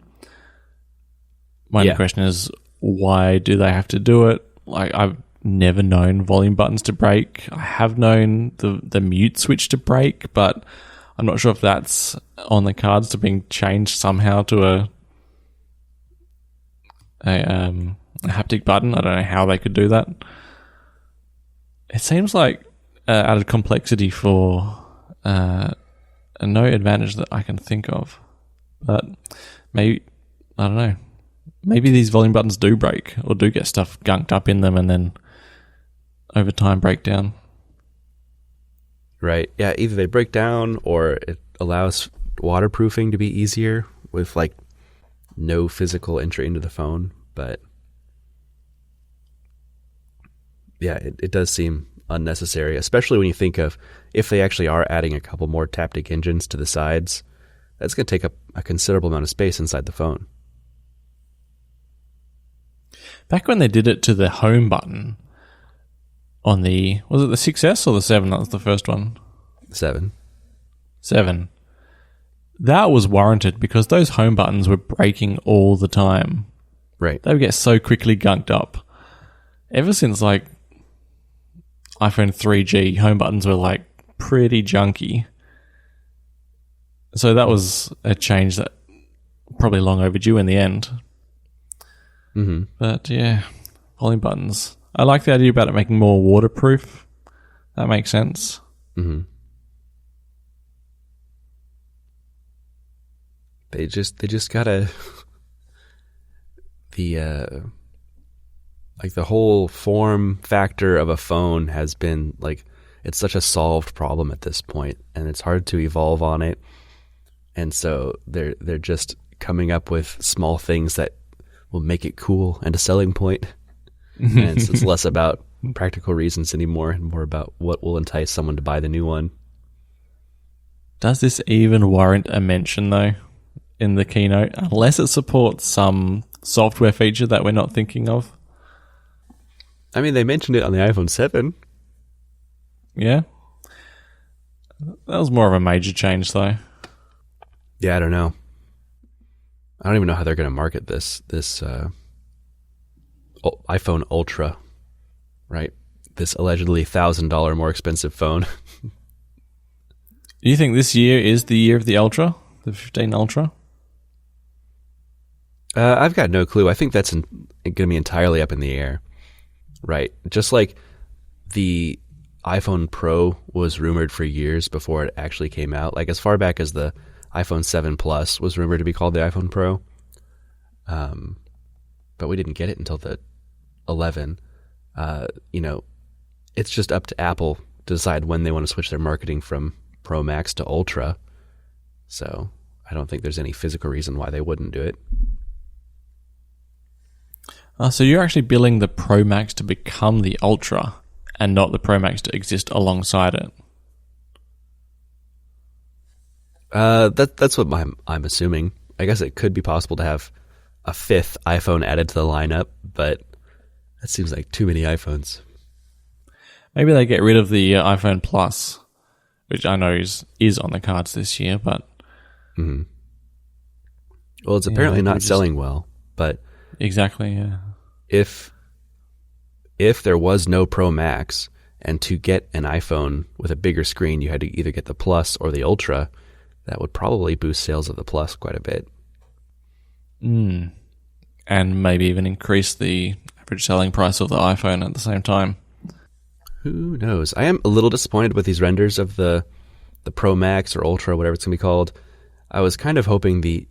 My only question is, why do they have to do it? Like, I've never known volume buttons to break. I have known the mute switch to break, but I'm not sure if that's on the cards to being changed somehow to a haptic button. I don't know how they could do that. It seems like added complexity for no advantage that I can think of. But maybe, I don't know, maybe these volume buttons do break or do get stuff gunked up in them and then over time break down. Right. Yeah, either they break down or it allows waterproofing to be easier with like no physical entry into the phone. But yeah, it does seem unnecessary, especially when you think of if they actually are adding a couple more taptic engines to the sides, that's going to take up a considerable amount of space inside the phone. Back when they did it to the home button on the, was it the 6S or the 7? That was the first one. 7. That was warranted because those home buttons were breaking all the time. Right. They would get so quickly gunked up. Ever since like iPhone 3G, home buttons were like pretty junky. So that was a change that probably long overdue in the end. Mm-hmm. But yeah, volume buttons. I like the idea about it making more waterproof. That makes sense. Mm-hmm. They just gotta the whole form factor of a phone has been like, it's such a solved problem at this point, and it's hard to evolve on it. And so they're just coming up with small things that will make it cool and a selling point. And it's less about practical reasons anymore and more about what will entice someone to buy the new one. Does this even warrant a mention though in the keynote, unless it supports some software feature that we're not thinking of? I mean, they mentioned it on the iPhone 7. Yeah. That was more of a major change though. Yeah, I don't know. I don't even know how they're going to market this iPhone Ultra, right? This allegedly $1,000 more expensive phone. Do you think this year is the year of the Ultra, the 15 Ultra? I've got no clue. I think that's going to be entirely up in the air, right? Just like the iPhone Pro was rumored for years before it actually came out. Like as far back as the iPhone 7 Plus was rumored to be called the iPhone Pro. But we didn't get it until the 11. It's just up to Apple to decide when they want to switch their marketing from Pro Max to Ultra. So I don't think there's any physical reason why they wouldn't do it. So you're actually billing the Pro Max to become the Ultra and not the Pro Max to exist alongside it? That's what I'm assuming. I guess it could be possible to have a 5th iPhone added to the lineup, but that seems like too many iPhones. Maybe they get rid of the iPhone Plus, which I know is on the cards this year, but... Mm-hmm. Well, it's apparently not selling well, but... Exactly, yeah. If there was no Pro Max, and to get an iPhone with a bigger screen, you had to either get the Plus or the Ultra, that would probably boost sales of the Plus quite a bit. And maybe even increase the average selling price of the iPhone at the same time. Who knows? I am a little disappointed with these renders of the Pro Max or Ultra, whatever it's going to be called. I was kind of hoping the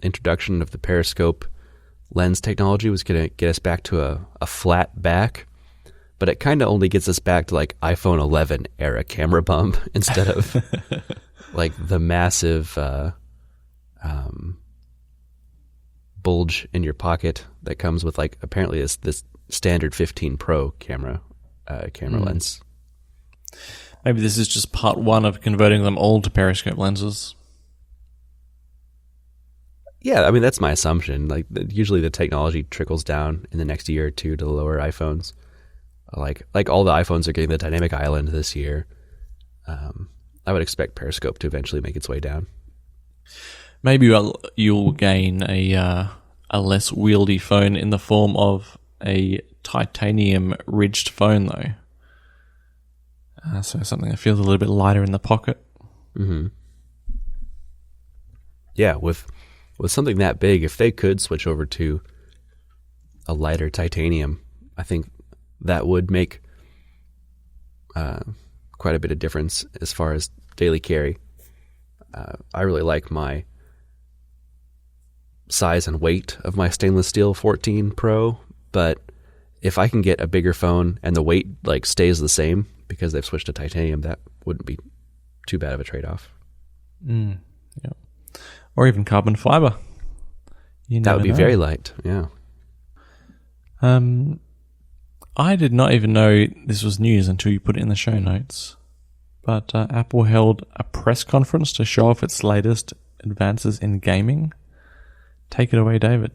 introduction of the periscope lens technology was going to get us back to a flat back, but it kind of only gets us back to like iPhone 11 era camera bump instead of like the massive bulge in your pocket that comes with like apparently this standard 15 Pro camera lens. Maybe this is just part one of converting them all to periscope lenses. Yeah, I mean, that's my assumption. Like, usually the technology trickles down in the next year or two to the lower iPhones. Like all the iPhones are getting the dynamic island this year. I would expect periscope to eventually make its way down. Maybe you'll gain a less wieldy phone in the form of a titanium ridged phone, though. So something that feels a little bit lighter in the pocket. Mm-hmm. Yeah, with something that big, if they could switch over to a lighter titanium, I think that would make quite a bit of difference as far as daily carry. I really like my size and weight of my stainless steel 14 Pro, but if I can get a bigger phone and the weight like stays the same because they've switched to titanium, that wouldn't be too bad of a trade-off. Yeah. Or even carbon fiber. That would be very light, yeah. I did not even know this was news until you put it in the show notes. But Apple held a press conference to show off its latest advances in gaming. Take it away, David.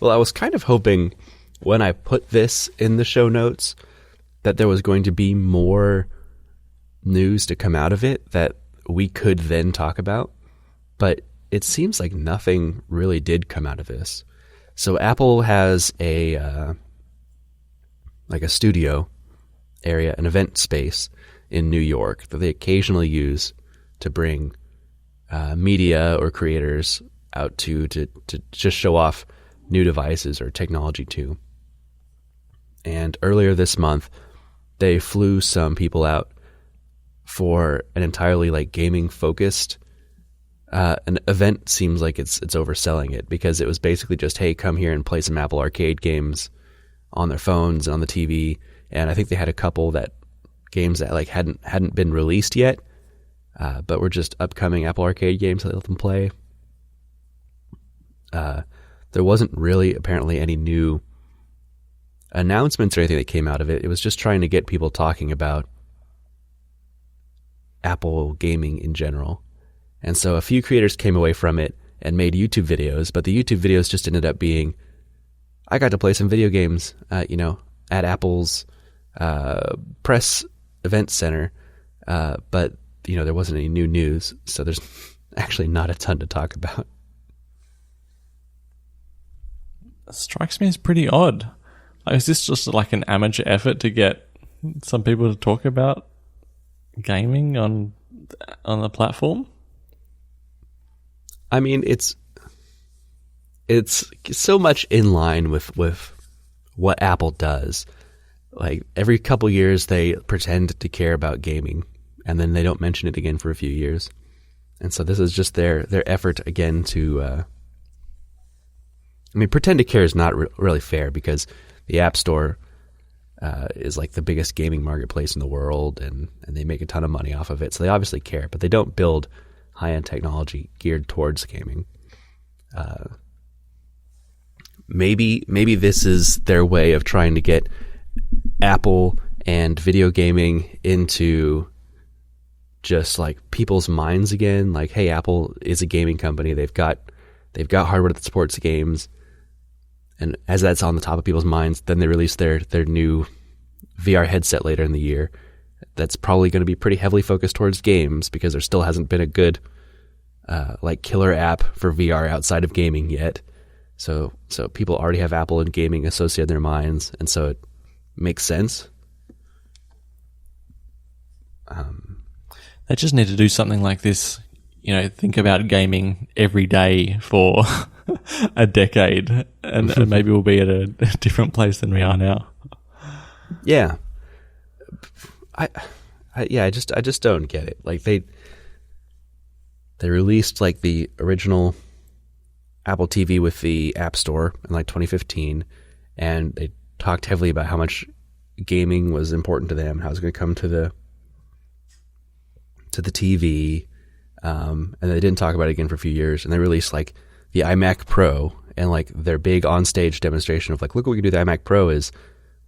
Well, I was kind of hoping when I put this in the show notes that there was going to be more news to come out of it that we could then talk about. But it seems like nothing really did come out of this. So Apple has a studio area, an event space in New York that they occasionally use to bring media or creators out to just show off new devices or technology to. And earlier this month, they flew some people out for an entirely like gaming focused an event. Seems like it's overselling it because it was basically just, hey, come here and play some Apple Arcade games on their phones and on the TV. And I think they had a couple that games that like hadn't been released yet, but were just upcoming Apple Arcade games that they let them play. There wasn't really apparently any new announcements or anything that came out of it. It was just trying to get people talking about Apple gaming in general. And so a few creators came away from it and made YouTube videos, but the YouTube videos just ended up being, I got to play some video games, at Apple's press event center, but there wasn't any new news, so there's actually not a ton to talk about. It strikes me as pretty odd. Is this just like an amateur effort to get some people to talk about gaming on the platform? I mean, it's so much in line with what Apple does. Like every couple years they pretend to care about gaming and then they don't mention it again for a few years. And so this is just their effort again to pretend to care is not really fair because the App Store is like the biggest gaming marketplace in the world and they make a ton of money off of it. So they obviously care, but they don't build high-end technology geared towards gaming. Maybe this is their way of trying to get Apple and video gaming into just like people's minds again. Like, hey, Apple is a gaming company. They've got hardware that supports games. And as that's on the top of people's minds, then they release their new VR headset later in the year. That's probably going to be pretty heavily focused towards games because there still hasn't been a good killer app for VR outside of gaming yet. So people already have Apple and gaming associated in their minds, and so it makes sense. They just need to do something like this think about gaming every day for a decade, and maybe we'll be at a different place than we are now. Yeah. I just don't get it. Like they released like the original Apple TV with the App Store in like 2015, and they talked heavily about how much gaming was important to them, how it was going to come to the TV, and they didn't talk about it again for a few years. And they released like the iMac Pro, and like their big on-stage demonstration of like, look what we can do with the iMac Pro is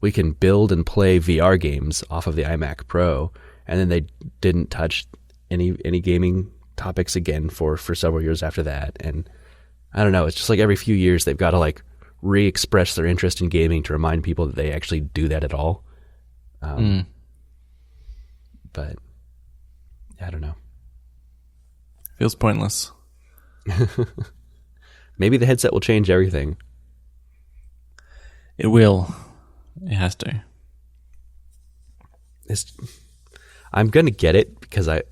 we can build and play VR games off of the iMac Pro. And then they didn't touch any gaming topics again for several years after that. And I don't know, it's just like every few years they've got to like re-express their interest in gaming to remind people that they actually do that at all. But I don't know. Feels pointless. Maybe the headset will change everything. It will. It has to. I'm going to get it because I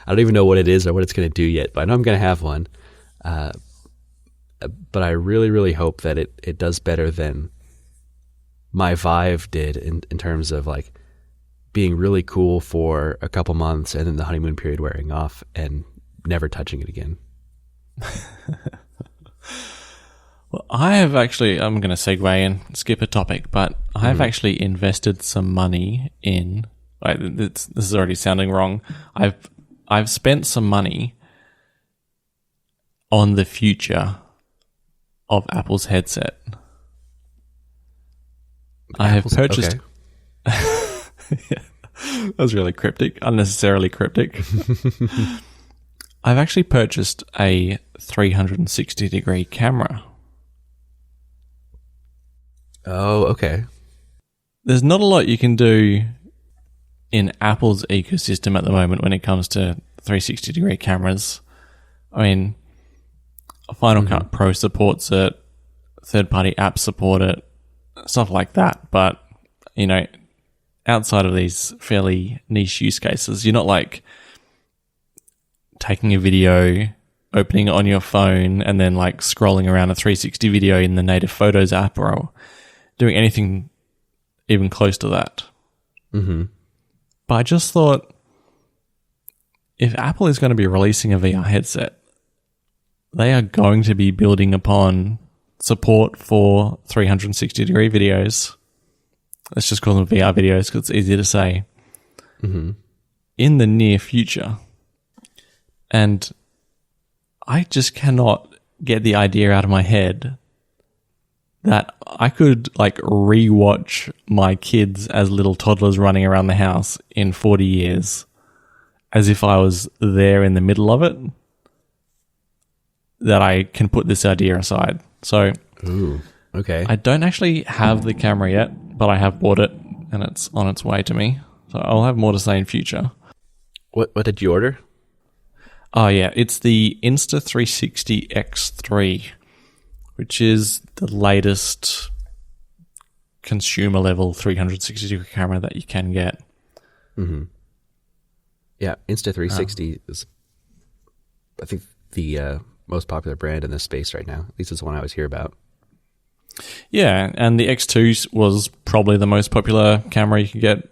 don't even know what it is or what it's going to do yet, but I know I'm going to have one. But I really, really hope that it does better than my Vive did in terms of like being really cool for a couple months and then the honeymoon period wearing off and never touching it again. Well, I have actually, I'm going to segue and skip a topic, but I have actually invested some money in, this is already sounding wrong. I've spent some money on the future of Apple's headset. I have purchased. Okay. That was really cryptic, unnecessarily cryptic. I've actually purchased a 360-degree camera. Oh, okay. There's not a lot you can do in Apple's ecosystem at the moment when it comes to 360-degree cameras. I mean, Final Cut Pro supports it, third-party apps support it, stuff like that. But, outside of these fairly niche use cases, you're not like taking a video, opening it on your phone, and then like scrolling around a 360 video in the native Photos app or doing anything even close to that. Mm-hmm. But I just thought, if Apple is going to be releasing a VR headset, they are going to be building upon support for 360-degree videos. Let's just call them VR videos because it's easy to say. Mm-hmm. In the near future. And I just cannot get the idea out of my head that I could like rewatch my kids as little toddlers running around the house in 40 years as if I was there in the middle of it, that I can put this idea aside. So ooh, okay. I don't actually have the camera yet, but I have bought it and it's on its way to me. So I'll have more to say in future. What did you order? Oh yeah, it's the Insta360 X3, which is the latest consumer level 360-degree camera that you can get. Mm-hmm. Yeah, Insta360 is, I think, the most popular brand in this space right now. At least it's the one I always hear about. Yeah, and the X2 was probably the most popular camera you could get.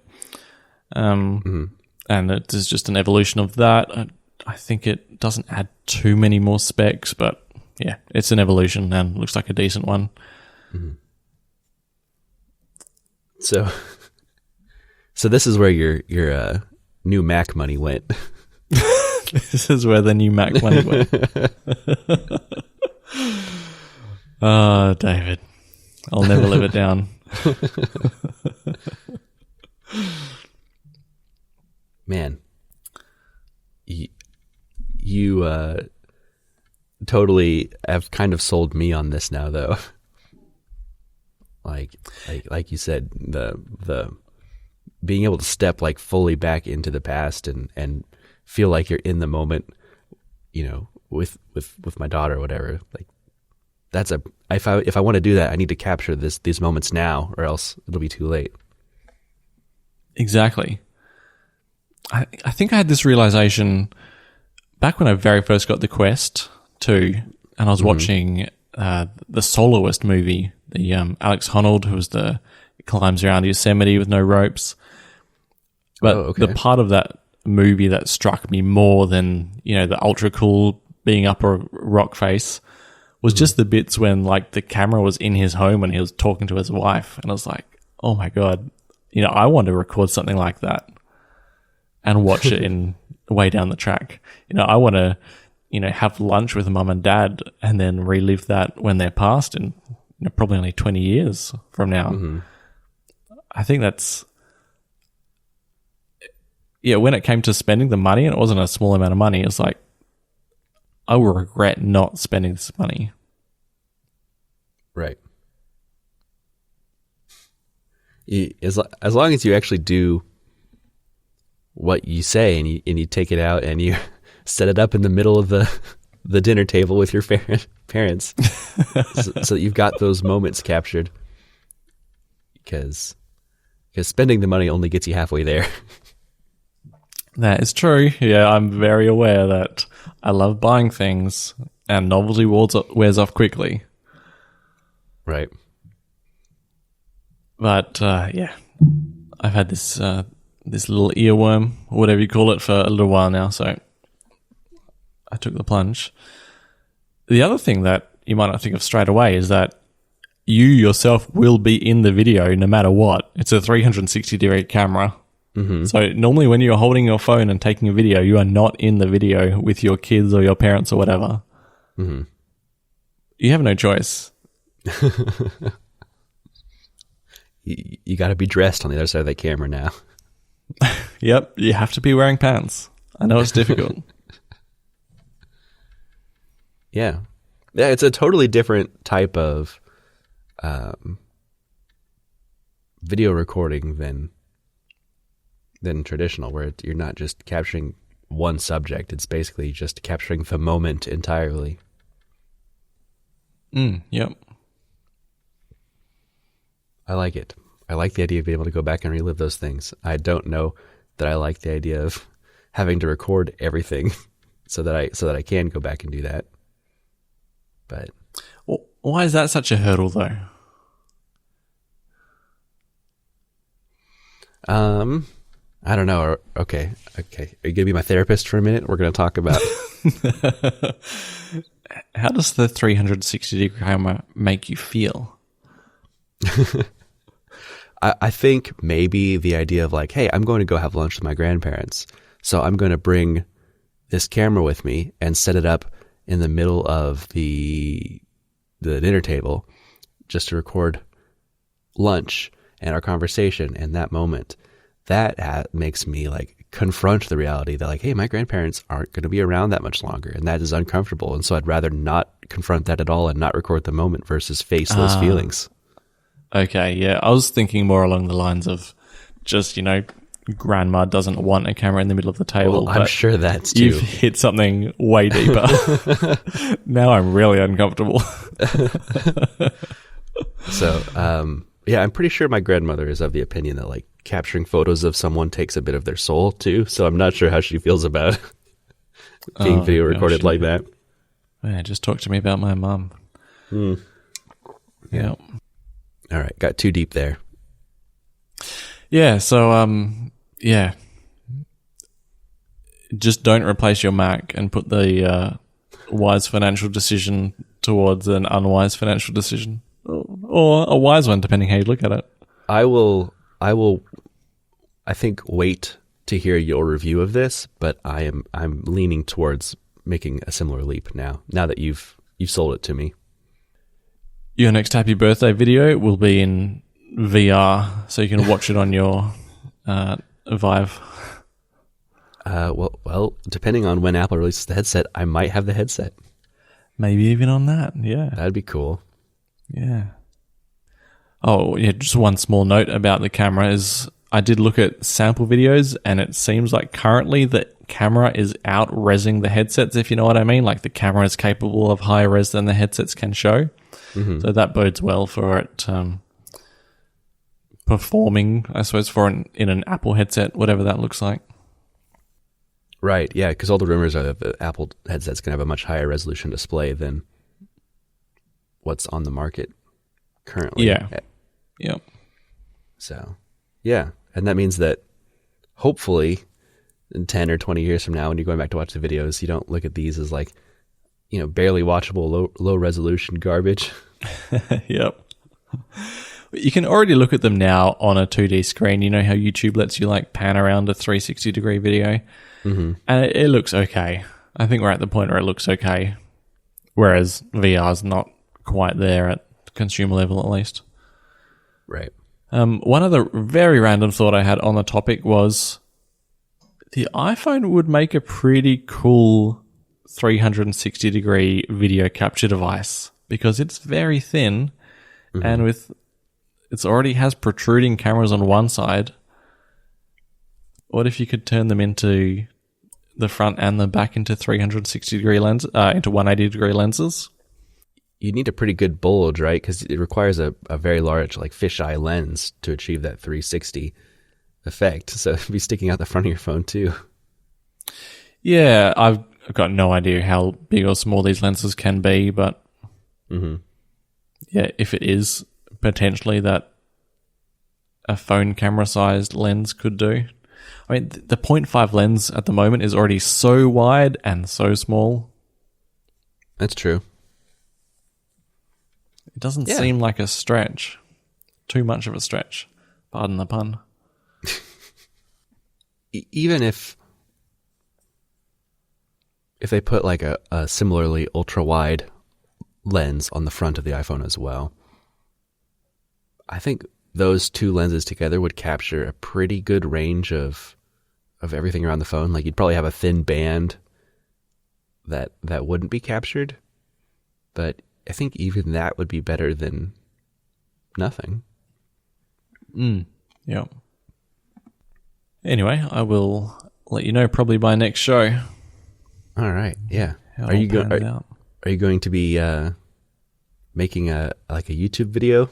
And it is just an evolution of that. I think it doesn't add too many more specs, but yeah, it's an evolution and looks like a decent one. Mm-hmm. So this is where your new Mac money went. This is where the new Mac money went. Oh, David. I'll never live it down. Man. You totally have kind of sold me on this now, though. like you said, the being able to step like fully back into the past and feel like you're in the moment, with my daughter or whatever. Like that's if I want to do that, I need to capture these moments now, or else it'll be too late. Exactly. I think I had this realization back when I very first got the Quest 2, and I was watching the Soloist movie, the Alex Honnold, who was climbs around Yosemite with no ropes. But the part of that movie that struck me more than, the ultra cool being up a rock face was just the bits when like the camera was in his home and he was talking to his wife, and I was like, oh my God, I want to record something like that and watch it in way down the track. I want to, have lunch with mum and dad and then relive that when they're past in probably only 20 years from now. Mm-hmm. I think that's, when it came to spending the money, and it wasn't a small amount of money, it's like, I will regret not spending this money. Right. As long as you actually do what you say and you take it out and you set it up in the middle of the dinner table with your parents so that you've got those moments captured, because spending the money only gets you halfway there. That is true. Yeah, I'm very aware that I love buying things and novelty wears off quickly. Right. But, I've had this little earworm, or whatever you call it, for a little while now, so I took the plunge. The other thing that you might not think of straight away is that you yourself will be in the video no matter what. It's a 360-degree camera. Mm-hmm. So normally when you're holding your phone and taking a video, you are not in the video with your kids or your parents or whatever. Mm-hmm. You have no choice. You got to be dressed on the other side of that camera now. Yep, you have to be wearing pants. I know it's difficult. Yeah, it's a totally different type of video recording than traditional, where you're not just capturing one subject. It's basically just capturing the moment entirely. Yep. I like it. I like the idea of being able to go back and relive those things. I don't know that I like the idea of having to record everything so that I can go back and do that. But why is that such a hurdle, though? I don't know. Okay. Are you gonna be my therapist for a minute? We're gonna talk about how does the 360-degree camera make you feel? I think maybe the idea of like, hey, I'm going to go have lunch with my grandparents, so I'm going to bring this camera with me and set it up in the middle of the dinner table just to record lunch and our conversation and that moment. That makes me like confront the reality that like, hey, my grandparents aren't going to be around that much longer, and that is uncomfortable. And so I'd rather not confront that at all and not record the moment versus face those feelings. Okay, yeah. I was thinking more along the lines of just, grandma doesn't want a camera in the middle of the table. Well, I'm sure that's too. You've hit something way deeper. Now I'm really uncomfortable. So, I'm pretty sure my grandmother is of the opinion that like capturing photos of someone takes a bit of their soul too. So I'm not sure how she feels about being video recorded like that. Yeah, just talk to me about my mum. Yeah. All right, got too deep there. Yeah, so just don't replace your Mac and put the wise financial decision towards an unwise financial decision, or a wise one, depending how you look at it. I will. I think wait to hear your review of this, but I'm leaning towards making a similar leap now that you've sold it to me. Your next happy birthday video will be in VR, so you can watch it on your Vive. Well, depending on when Apple releases the headset, I might have the headset. Maybe even on that, yeah. That'd be cool. Yeah. Oh, yeah, just one small note about the camera is I did look at sample videos, and it seems like currently the camera is out-resing the headsets, if you know what I mean. Like the camera is capable of higher res than the headsets can show. Mm-hmm. So that bodes well for it performing, I suppose, in an Apple headset, whatever that looks like. Right, yeah, because all the rumors are that the Apple headset's going to have a much higher resolution display than what's on the market currently. Yeah. Yep. So, yeah, and that means that hopefully in 10 or 20 years from now, when you're going back to watch the videos, you don't look at these as like, barely watchable, low resolution garbage. Yep. You can already look at them now on a 2D screen. You know how YouTube lets you like pan around a 360-degree video? Mm-hmm. And it looks okay. I think we're at the point where it looks okay. Whereas VR's not quite there at consumer level, at least. Right. One other very random thought I had on the topic was the iPhone would make a pretty cool 360-degree video capture device because it's very thin, and it already has protruding cameras on one side. What if you could turn them into the front and the back into 360-degree lens, into 180-degree lenses? You need a pretty good bulge, right? Because it requires a very large, like fisheye lens to achieve that 360 effect. So it'd be sticking out the front of your phone too. Yeah, I've got no idea how big or small these lenses can be, but yeah, if it is potentially that a phone camera-sized lens could do. I mean, the 0.5 lens at the moment is already so wide and so small. That's true. It doesn't seem like a stretch. Too much of a stretch. Pardon the pun. Even if they put like a similarly ultra-wide lens on the front of the iPhone as well, I think those two lenses together would capture a pretty good range of everything around the phone. Like you'd probably have a thin band that wouldn't be captured, but I think even that would be better than nothing. Yep. Anyway, I will let you know probably by next show. All right. Yeah. Are you going to be making a YouTube video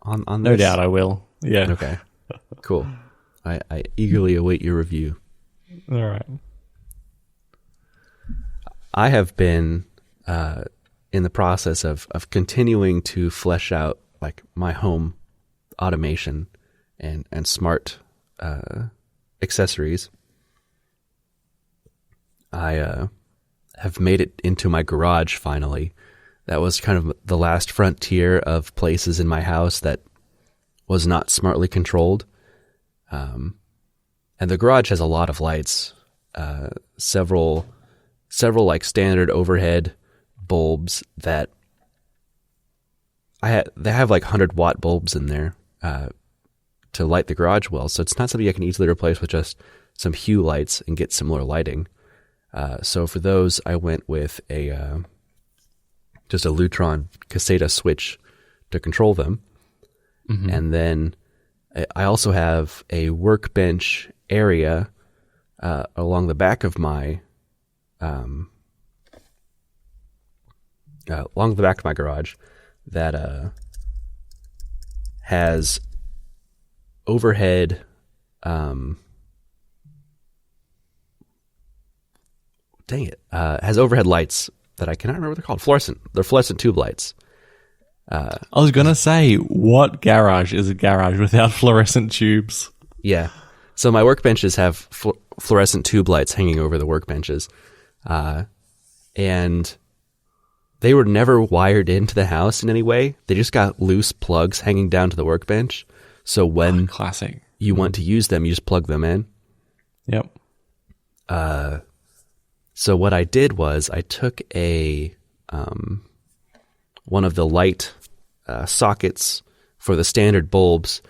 on this? No doubt I will. Yeah. Okay. Cool. I eagerly await your review. All right. I have been in the process of continuing to flesh out like my home automation and smart accessories. I have made it into my garage finally. That was kind of the last frontier of places in my house that was not smartly controlled. And the garage has a lot of lights, several like standard overhead bulbs that they have like 100-watt bulbs in there to light the garage well. So it's not something I can easily replace with just some Hue lights and get similar lighting. So for those, I went with just a Lutron Caseta switch to control them. Mm-hmm. And then I also have a workbench area along the back of my garage that has overhead has overhead lights that I cannot remember what they're called. They're fluorescent tube lights. I was going to say, what garage is a garage without fluorescent tubes? Yeah. So my workbenches have fluorescent tube lights hanging over the workbenches. And they were never wired into the house in any way. They just got loose plugs hanging down to the workbench. So when classic. You want to use them, you just plug them in. Yep. So what I did was I took one of the light sockets for the standard bulbs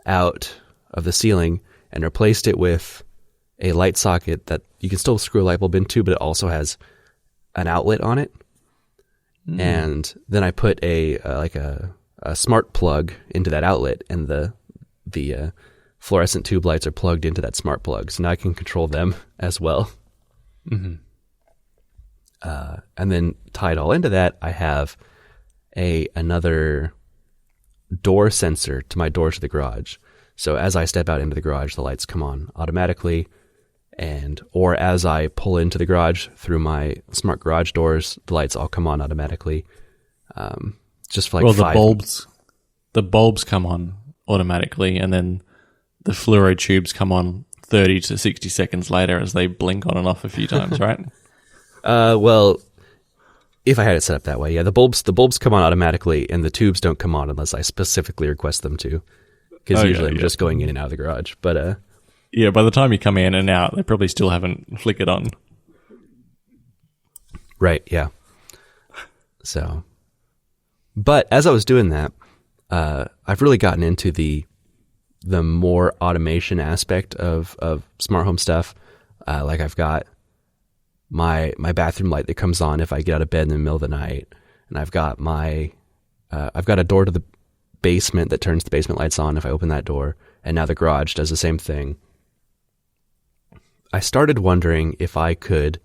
out of the ceiling and replaced it with a light socket that you can still screw a light bulb into, but it also has an outlet on it. And then I put a smart plug into that outlet, and the fluorescent tube lights are plugged into that smart plug. So now I can control them as well. Mm-hmm. And then tied all into that, I have another door sensor to my door to the garage. So as I step out into the garage, the lights come on automatically. or as I pull into the garage through my smart garage doors, the lights all come on automatically. Just for like the bulbs come on automatically, and then the fluoro tubes come on 30 to 60 seconds later as they blink on and off a few times, right? Well, if I had it set up that way, yeah, the bulbs come on automatically, and the tubes don't come on unless I specifically request them to. Because usually I'm just going in and out of the garage. But yeah, by the time you come in and out, they probably still haven't flickered on. Right, yeah. So, but as I was doing that, I've really gotten into the more automation aspect of smart home stuff. Like I've got my bathroom light that comes on if I get out of bed in the middle of the night, and I've got a door to the basement that turns the basement lights on if I open that door, and now the garage does the same thing. I started wondering if I could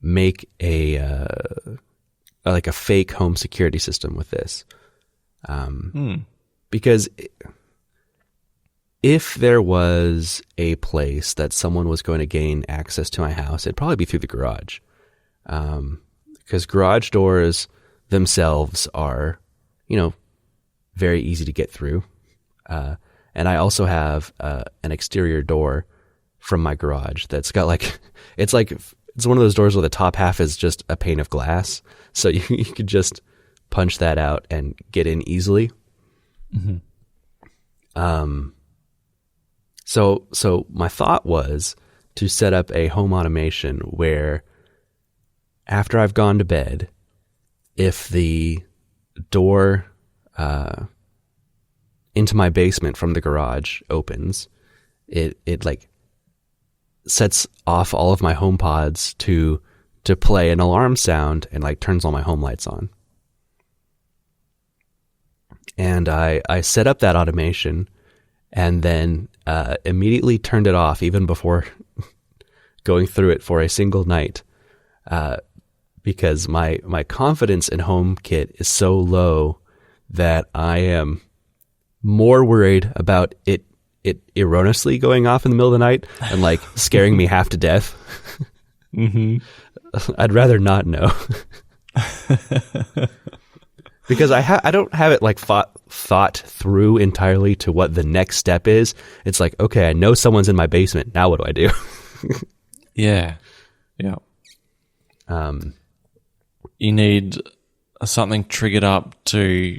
make a fake home security system with this. Because if there was a place that someone was going to gain access to my house, it'd probably be through the garage. Because garage doors themselves are, very easy to get through. And I also have an exterior door from my garage that's got it's one of those doors where the top half is just a pane of glass. So you could just punch that out and get in easily. Mm-hmm. So my thought was to set up a home automation where after I've gone to bed, if the door into my basement from the garage opens, it sets off all of my home pods to play an alarm sound and turns all my home lights on. And I set up that automation and then immediately turned it off even before going through it for a single night, because my confidence in HomeKit is so low that I am more worried about it erroneously going off in the middle of the night and scaring me half to death. Mm-hmm. I'd rather not know. Because I don't have it thought through entirely to what the next step is. It's okay, I know someone's in my basement. Now what do I do? Yeah. You need something triggered up to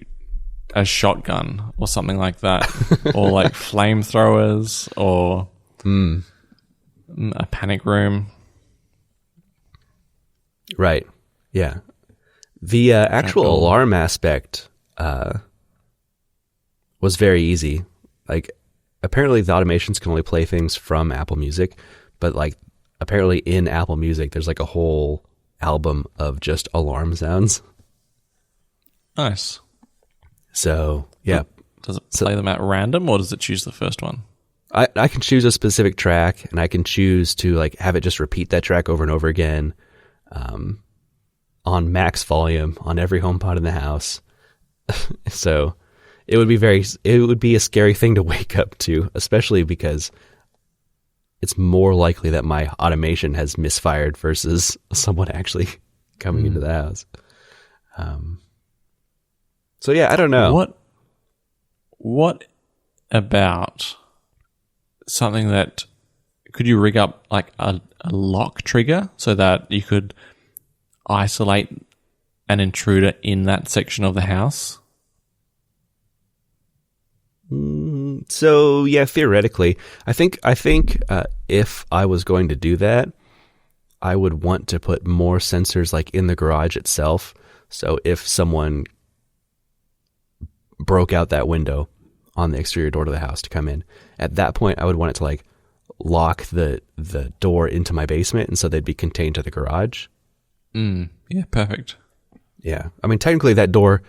a shotgun or something like that, or flamethrowers, or a panic room. Right. Yeah. The actual alarm aspect was very easy. Apparently the automations can only play things from Apple Music, but apparently in Apple Music there's a whole album of just alarm sounds. Nice. So, yeah. Does it play them at random, or does it choose the first one? I can choose a specific track, and I can choose to have it just repeat that track over and over again, on max volume on every HomePod in the house. So it would be a scary thing to wake up to, especially because it's more likely that my automation has misfired versus someone actually coming into the house. So yeah, I don't know. What about something that could you rig up a lock trigger so that you could isolate an intruder in that section of the house? So yeah, theoretically, I think if I was going to do that, I would want to put more sensors in the garage itself. So if someone broke out that window on the exterior door to the house to come in, at that point I would want it to lock the door into my basement, and so they'd be contained to the garage. Yeah, perfect. Yeah. I mean, technically that door,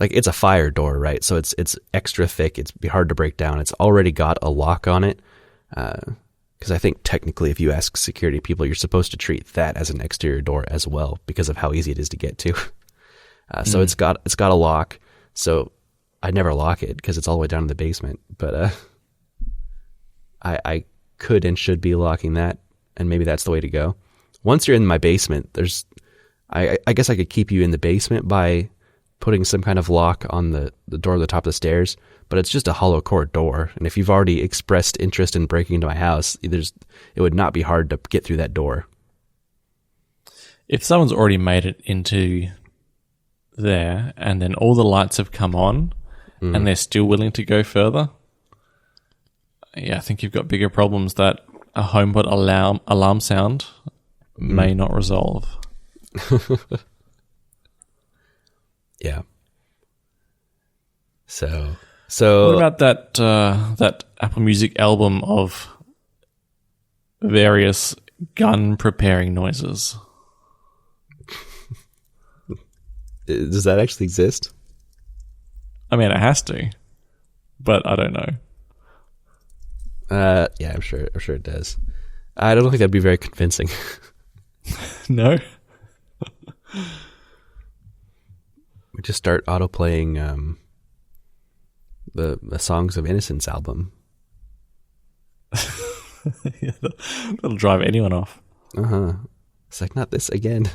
it's a fire door, right? So it's extra thick. It's be hard to break down. It's already got a lock on it. Because I think technically if you ask security people, you're supposed to treat that as an exterior door as well because of how easy it is to get to. So it's got a lock. So I never lock it because it's all the way down in the basement. But I could and should be locking that, and maybe that's the way to go. Once you're in my basement, I guess I could keep you in the basement by putting some kind of lock on the door of the top of the stairs, but it's just a hollow core door. And if you've already expressed interest in breaking into my house, it would not be hard to get through that door. If someone's already made it into there and then all the lights have come on and they're still willing to go further, yeah, I think you've got bigger problems that a HomePod alarm sound may not resolve. Yeah. So what about that Apple Music album of various gun preparing noises? Does that actually exist? I mean, it has to, but I don't know. Yeah, I'm sure it does. I don't think that'd be very convincing. No. We just start auto playing the Songs of Innocence album. Yeah, that'll drive anyone off. It's like, not this again.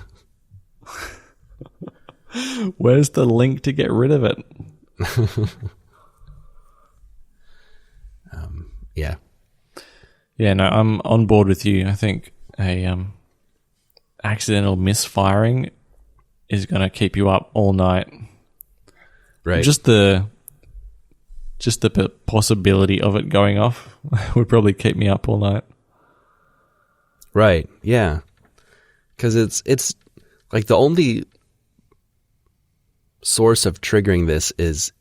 Where's the link to get rid of it? Yeah. Yeah, no, I'm on board with you. I think a accidental misfiring is going to keep you up all night. Right. Just the possibility of it going off would probably keep me up all night. Right. Yeah. Because it's like the only source of triggering this is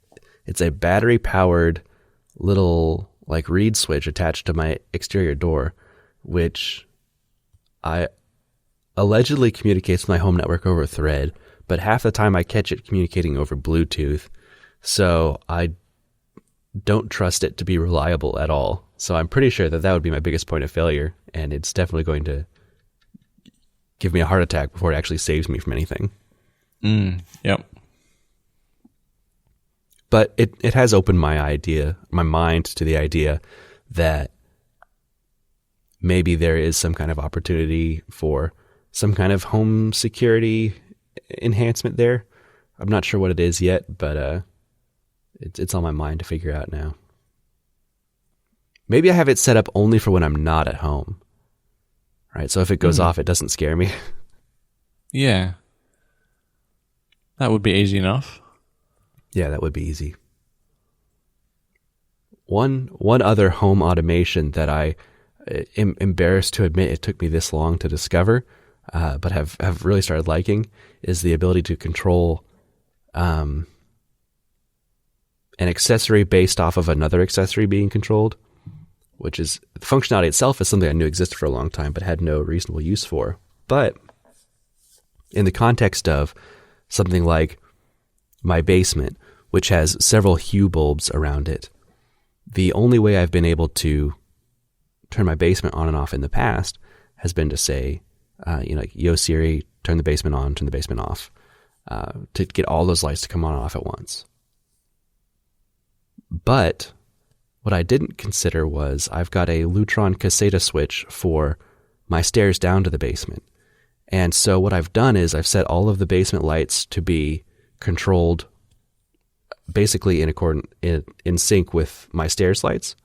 it's a battery powered little like reed switch attached to my exterior door, which I allegedly communicates with my home network over a thread, but half the time I catch it communicating over Bluetooth. So I don't trust it to be reliable at all. So I'm pretty sure that would be my biggest point of failure, and it's definitely going to give me a heart attack before it actually saves me from anything. Yep. But it has opened my mind to the idea that maybe there is some kind of opportunity for some kind of home security enhancement there. I'm not sure what it is yet, but it's on my mind to figure out now. Maybe I have it set up only for when I'm not at home. Right? So if it goes off, it doesn't scare me. Yeah. That would be easy enough. Yeah, that would be easy. One other home automation that I am embarrassed to admit it took me this long to discover, but have really started liking, is the ability to control an accessory based off of another accessory being controlled, which is the functionality itself is something I knew existed for a long time but had no reasonable use for. But in the context of something like my basement, which has several hue bulbs around it, the only way I've been able to turn my basement on and off in the past has been to say, like, yo Siri, turn the basement on, turn the basement off, to get all those lights to come on and off at once. But what I didn't consider was I've got a Lutron Caseta switch for my stairs down to the basement. And so what I've done is I've set all of the basement lights to be controlled basically in sync with my stairs lights.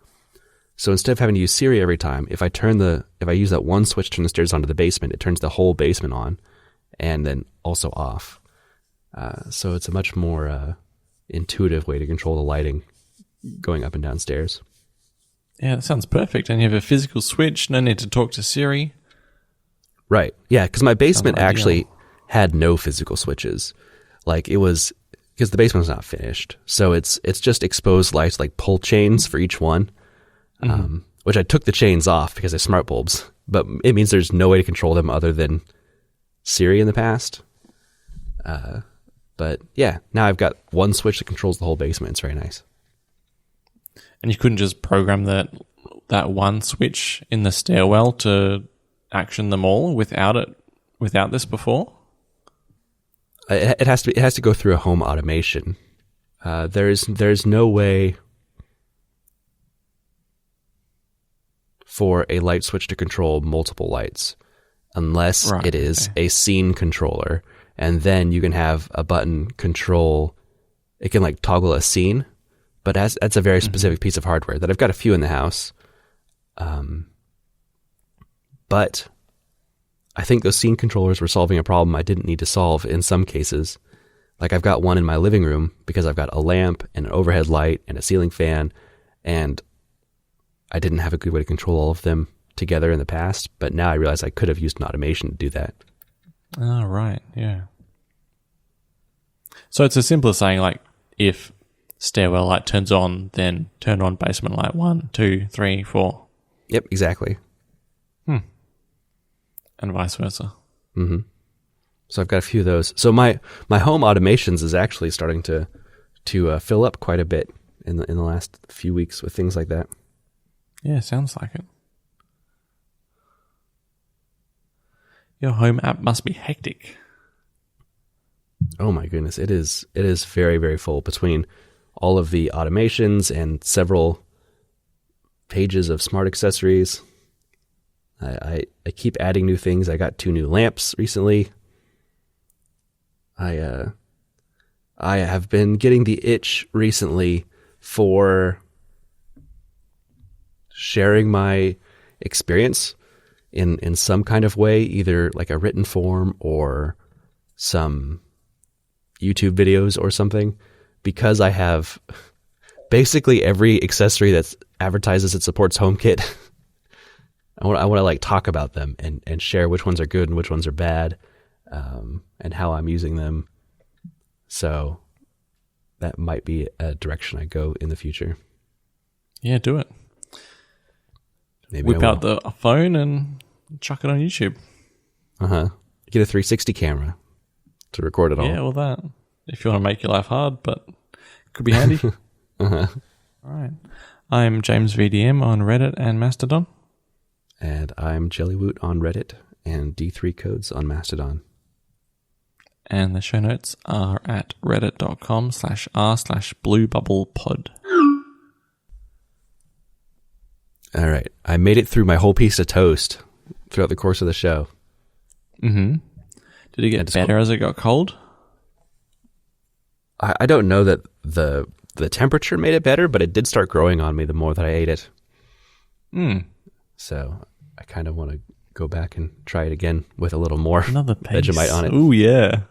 So instead of having to use Siri every time, if I use that one switch to turn the stairs onto the basement, it turns the whole basement on and then also off. So it's a much more intuitive way to control the lighting going up and down stairs. Yeah, that sounds perfect. And you have a physical switch, no need to talk to Siri. Right. Yeah, because my basement actually had no physical switches. Like, it was, because the basement was not finished. So it's just exposed lights, like pull chains for each one, which I took the chains off because they're smart bulbs. But it means there's no way to control them other than Siri in the past. But yeah, now I've got one switch that controls the whole basement. It's very nice. And you couldn't just program that one switch in the stairwell to action them all without this before? It has to go through a home automation. There's no way for a light switch to control multiple lights, unless it is a scene controller. And then you can have a button control, it can like toggle a scene, but that's a very specific piece of hardware that I've got a few in the house. But I think those scene controllers were solving a problem I didn't need to solve in some cases. Like I've got one in my living room because I've got a lamp and an overhead light and a ceiling fan, and I didn't have a good way to control all of them together in the past, but now I realize I could have used an automation to do that. Oh, right, yeah. So it's as simple as saying, like, if stairwell light turns on, then turn on basement light 1, 2, 3, 4. Yep, exactly. And vice versa. Mm-hmm. So I've got a few of those. So my home automations is actually starting to fill up quite a bit in the last few weeks with things like that. Yeah, sounds like it. Your home app must be hectic. Oh my goodness, it is very, very full between all of the automations and several pages of smart accessories. I keep adding new things. I got 2 new lamps recently. I have been getting the itch recently for sharing my experience in some kind of way, either like a written form or some YouTube videos or something, because I have basically every accessory that advertises it supports HomeKit. I want to like talk about them and share which ones are good and which ones are bad, and how I'm using them. So that might be a direction I go in the future. Yeah, do it. Maybe whip out the phone and chuck it on YouTube. Get a 360 camera to record it all. Yeah, well that. If you want to make your life hard, but it could be handy. All right. I'm James VDM on Reddit and Mastodon. And I'm Jellywoot on Reddit and D3 Codes on Mastodon. And the show notes are at reddit.com/r/bluebubblepod. All right. I made it through my whole piece of toast throughout the course of the show. Mm-hmm. Did it get better as it got cold? I don't know that the temperature made it better, but it did start growing on me the more that I ate it. So I kind of want to go back and try it again with a little more Vegemite on it. Oh, yeah.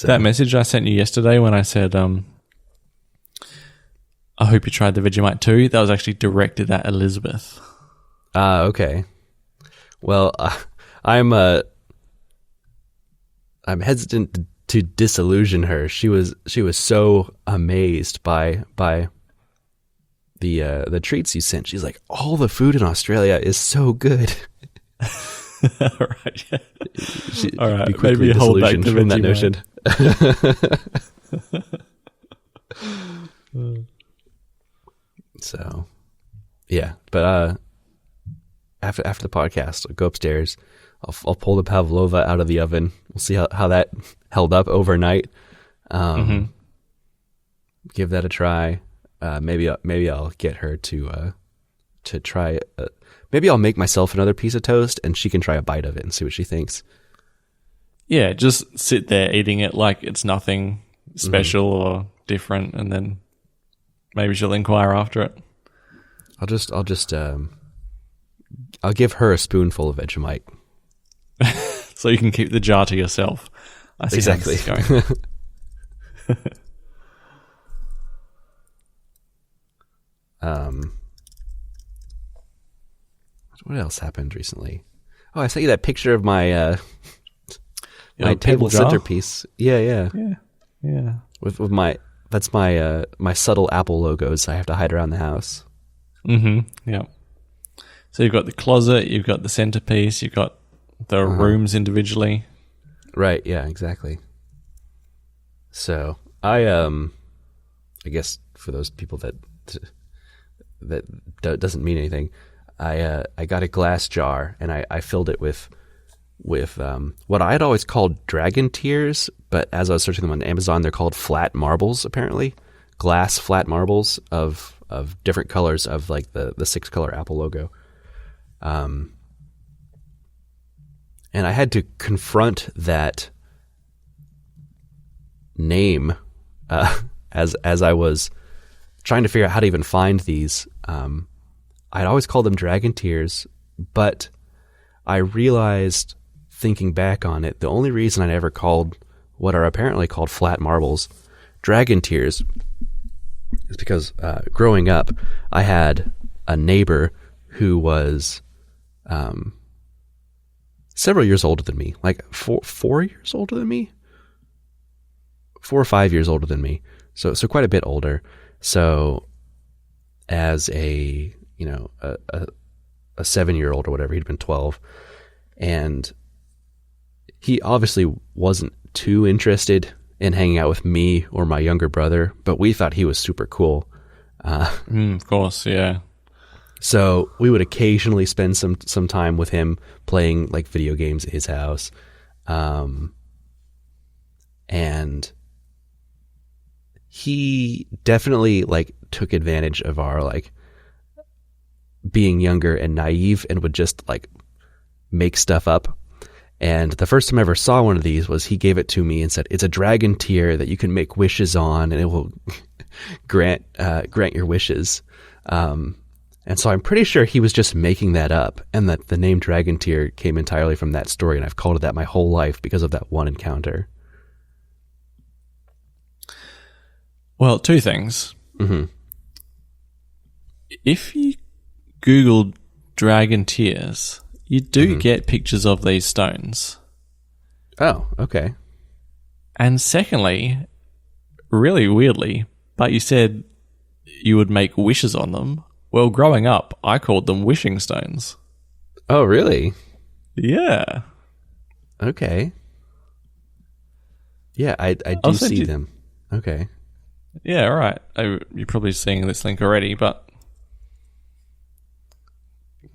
That message I sent you yesterday when I said, I hope you tried the Vegemite too, that was actually directed at Elizabeth. Okay. Well, I'm hesitant to disillusion her. She was so amazed by the treats you sent. She's like, all the food in Australia is so good. All right. Yeah. All right. Maybe hold back the from that notion. So, yeah. But after the podcast, I'll go upstairs. I'll pull the pavlova out of the oven. We'll see how that held up overnight. Give that a try. Maybe I'll get her to try. Maybe I'll make myself another piece of toast, and she can try a bite of it and see what she thinks. Yeah, just sit there eating it like it's nothing special or different, and then maybe she'll inquire after it. I'll give her a spoonful of Vegemite. So you can keep the jar to yourself. I see exactly. How this is going. What else happened recently? Oh, I sent you that picture of my my table jar? centerpiece. Yeah. With my my subtle Apple logos I have to hide around the house. Yeah. So you've got the closet, you've got the centerpiece, you've got the rooms individually. Right. Yeah. Exactly. So I guess for those people that doesn't mean anything. I got a glass jar and I filled it with what I had always called dragon tears, but as I was searching them on Amazon, they're called flat marbles, apparently, glass flat marbles of different colors of like the 6-color Apple logo. And I had to confront that name as I was trying to figure out how to even find these. I'd always called them Dragon Tears, but I realized, thinking back on it, the only reason I ever called what are apparently called flat marbles Dragon Tears is because growing up, I had a neighbor who was several years older than me, like 4 years older than me, 4 or 5 years older than me, so quite a bit older. So as a 7-year-old or whatever, he'd been 12, and he obviously wasn't too interested in hanging out with me or my younger brother, but we thought he was super cool. Of course, yeah. So we would occasionally spend some time with him playing like video games at his house. And he definitely like took advantage of our like being younger and naive, and would just like make stuff up. And the first time I ever saw one of these was he gave it to me and said, "It's a dragon tear that you can make wishes on, and it will grant your wishes." And so I'm pretty sure he was just making that up, and that the name Dragon Tear came entirely from that story, and I've called it that my whole life because of that one encounter. Well, two things. Mm-hmm. If you Google Dragon Tears, you do get pictures of these stones. Oh, okay. And secondly, really weirdly, but you said you would make wishes on them. Well, growing up, I called them wishing stones. Oh, really? Yeah. Okay. Yeah, I do see them. Okay. Yeah, right. You're probably seeing this link already, but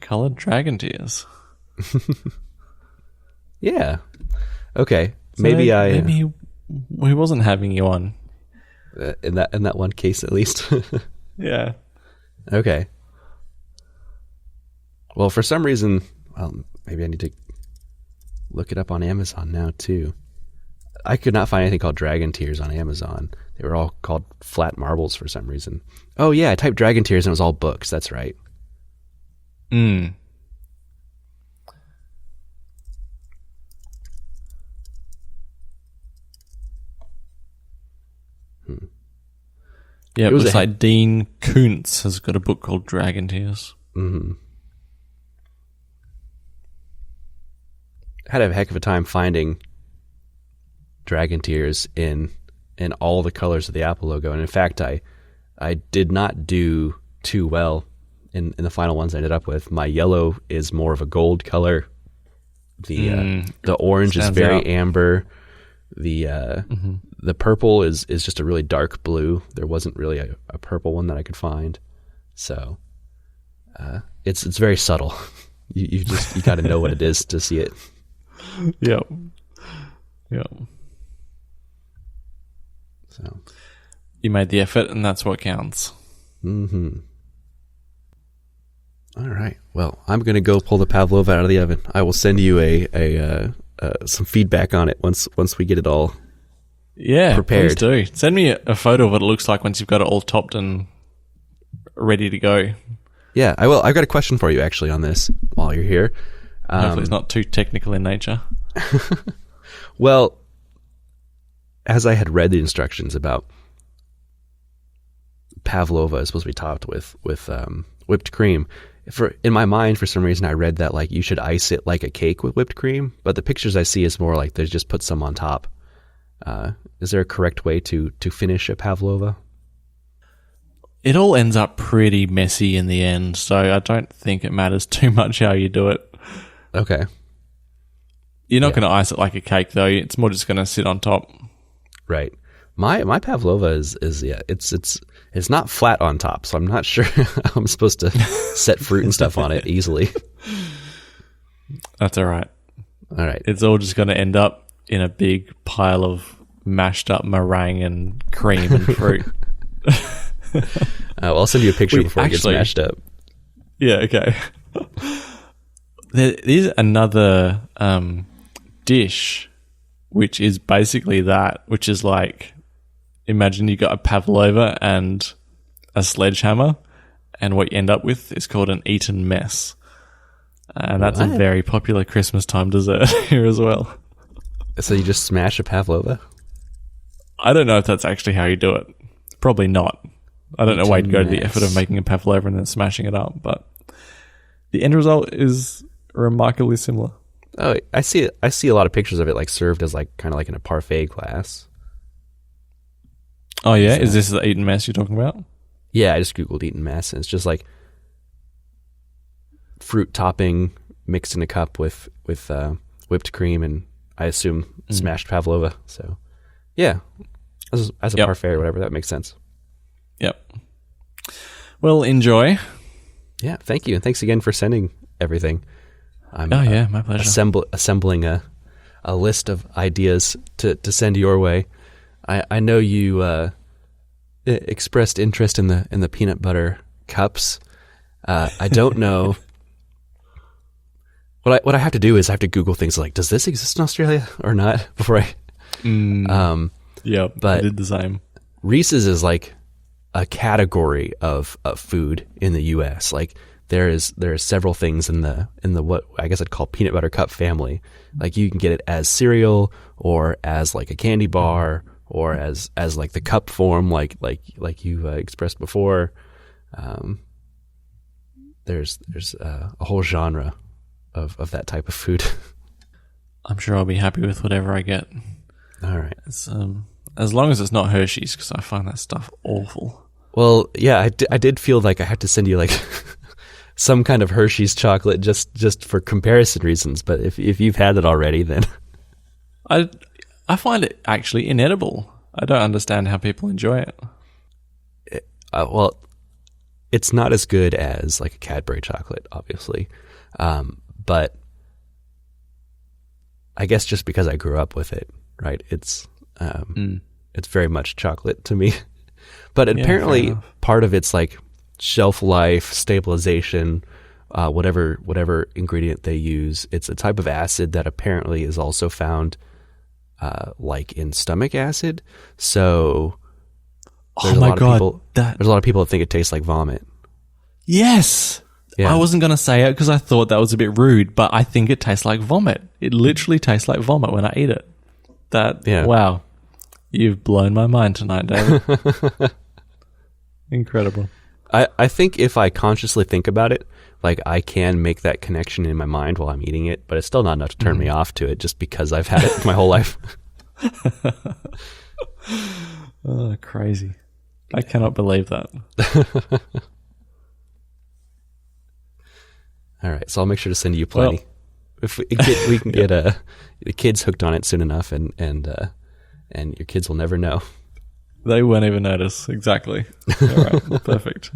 colored dragon tears. Yeah. Okay. So maybe he wasn't having you on. In that one case at least. Yeah. Okay. Well, for some reason, maybe I need to look it up on Amazon now too. I could not find anything called Dragon Tears on Amazon. They were all called flat marbles for some reason. Oh yeah, I typed Dragon Tears and it was all books. That's right. Mm. Yeah, it was like Dean Koontz has got a book called Dragon Tears. Mm-hmm. Had a heck of a time finding Dragon Tears in all the colors of the Apple logo, and in fact, I did not do too well in the final ones I ended up with. My yellow is more of a gold color. The orange is very amber. The purple is just a really dark blue. There wasn't really a purple one that I could find, so it's very subtle. You got to know what it is to see it. Yep. So you made the effort, and that's what counts. Mm-hmm. All right. Well, I'm going to go pull the pavlova out of the oven. I will send you some feedback on it once we get it all prepared. Please do. Send me a photo of what it looks like once you've got it all topped and ready to go. Yeah, I will. I've got a question for you actually on this while you're here. Hopefully it's not too technical in nature. Well, as I had read the instructions about pavlova is supposed to be topped with whipped cream, in my mind, for some reason, I read that like you should ice it like a cake with whipped cream, but the pictures I see is more like they just put some on top. Is there a correct way to finish a pavlova? It all ends up pretty messy in the end, so I don't think it matters too much how you do it. Okay. You're not going to ice it like a cake, though. It's more just going to sit on top. Right. My pavlova is it's not flat on top, so I'm not sure how I'm supposed to set fruit and stuff on it easily. That's all right. All right. It's all just going to end up in a big pile of mashed up meringue and cream and fruit. I'll send you a picture before it gets smashed up. Yeah, okay. There is another dish, which is basically that, which is like, imagine you got a pavlova and a sledgehammer, and what you end up with is called an Eton mess. And that's a very popular Christmas time dessert here as well. So you just smash a pavlova? I don't know if that's actually how you do it. Probably not. I don't know why you'd go to the effort of making a pavlova and then smashing it up, but the end result is remarkably similar. Oh, I see a lot of pictures of it like served as like kind of like in a parfait glass. Oh yeah, is this the Eton mess you're talking about? Yeah, I just googled Eton mess, and it's just like fruit topping mixed in a cup with whipped cream and I assume smashed pavlova. So yeah, as a parfait or whatever, that makes sense. Yep. Well, enjoy. Yeah, thank you, and thanks again for sending everything. My pleasure. Assembling a list of ideas to send your way. I know you expressed interest in the peanut butter cups. I don't know. What I have to do is I have to Google things like, does this exist in Australia or not before I. Yeah, but I did the same. Reese's is like a category of food in the U.S. Like there are several things in the what I guess I'd call peanut butter cup family. Like you can get it as cereal or as like a candy bar or as like the cup form, like you expressed before. There's a whole genre of that type of food. I'm sure I'll be happy with whatever I get. All right. It's, as long as it's not Hershey's, because I find that stuff awful. Well, yeah, I did feel like I had to send you like some kind of Hershey's chocolate just for comparison reasons. But if you've had it already, then I find it actually inedible. I don't understand how people enjoy it. Well, it's not as good as like a Cadbury chocolate, obviously. But I guess just because I grew up with it, right? It's very much chocolate to me. But apparently part of it's like shelf life, stabilization, whatever ingredient they use. It's a type of acid that apparently is also found like in stomach acid. So there's a lot of people that think it tastes like vomit. Yes. Yeah. I wasn't going to say it because I thought that was a bit rude, but I think it tastes like vomit. It literally tastes like vomit when I eat it. Wow. You've blown my mind tonight, David. Incredible. I think if I consciously think about it, like I can make that connection in my mind while I'm eating it, but it's still not enough to turn me off to it just because I've had it my whole life. Oh, crazy. I cannot believe that. All right, so I'll make sure to send you plenty. Well, if we can get the kids hooked on it soon enough, and your kids will never know. They won't even notice. Exactly. All right, perfect.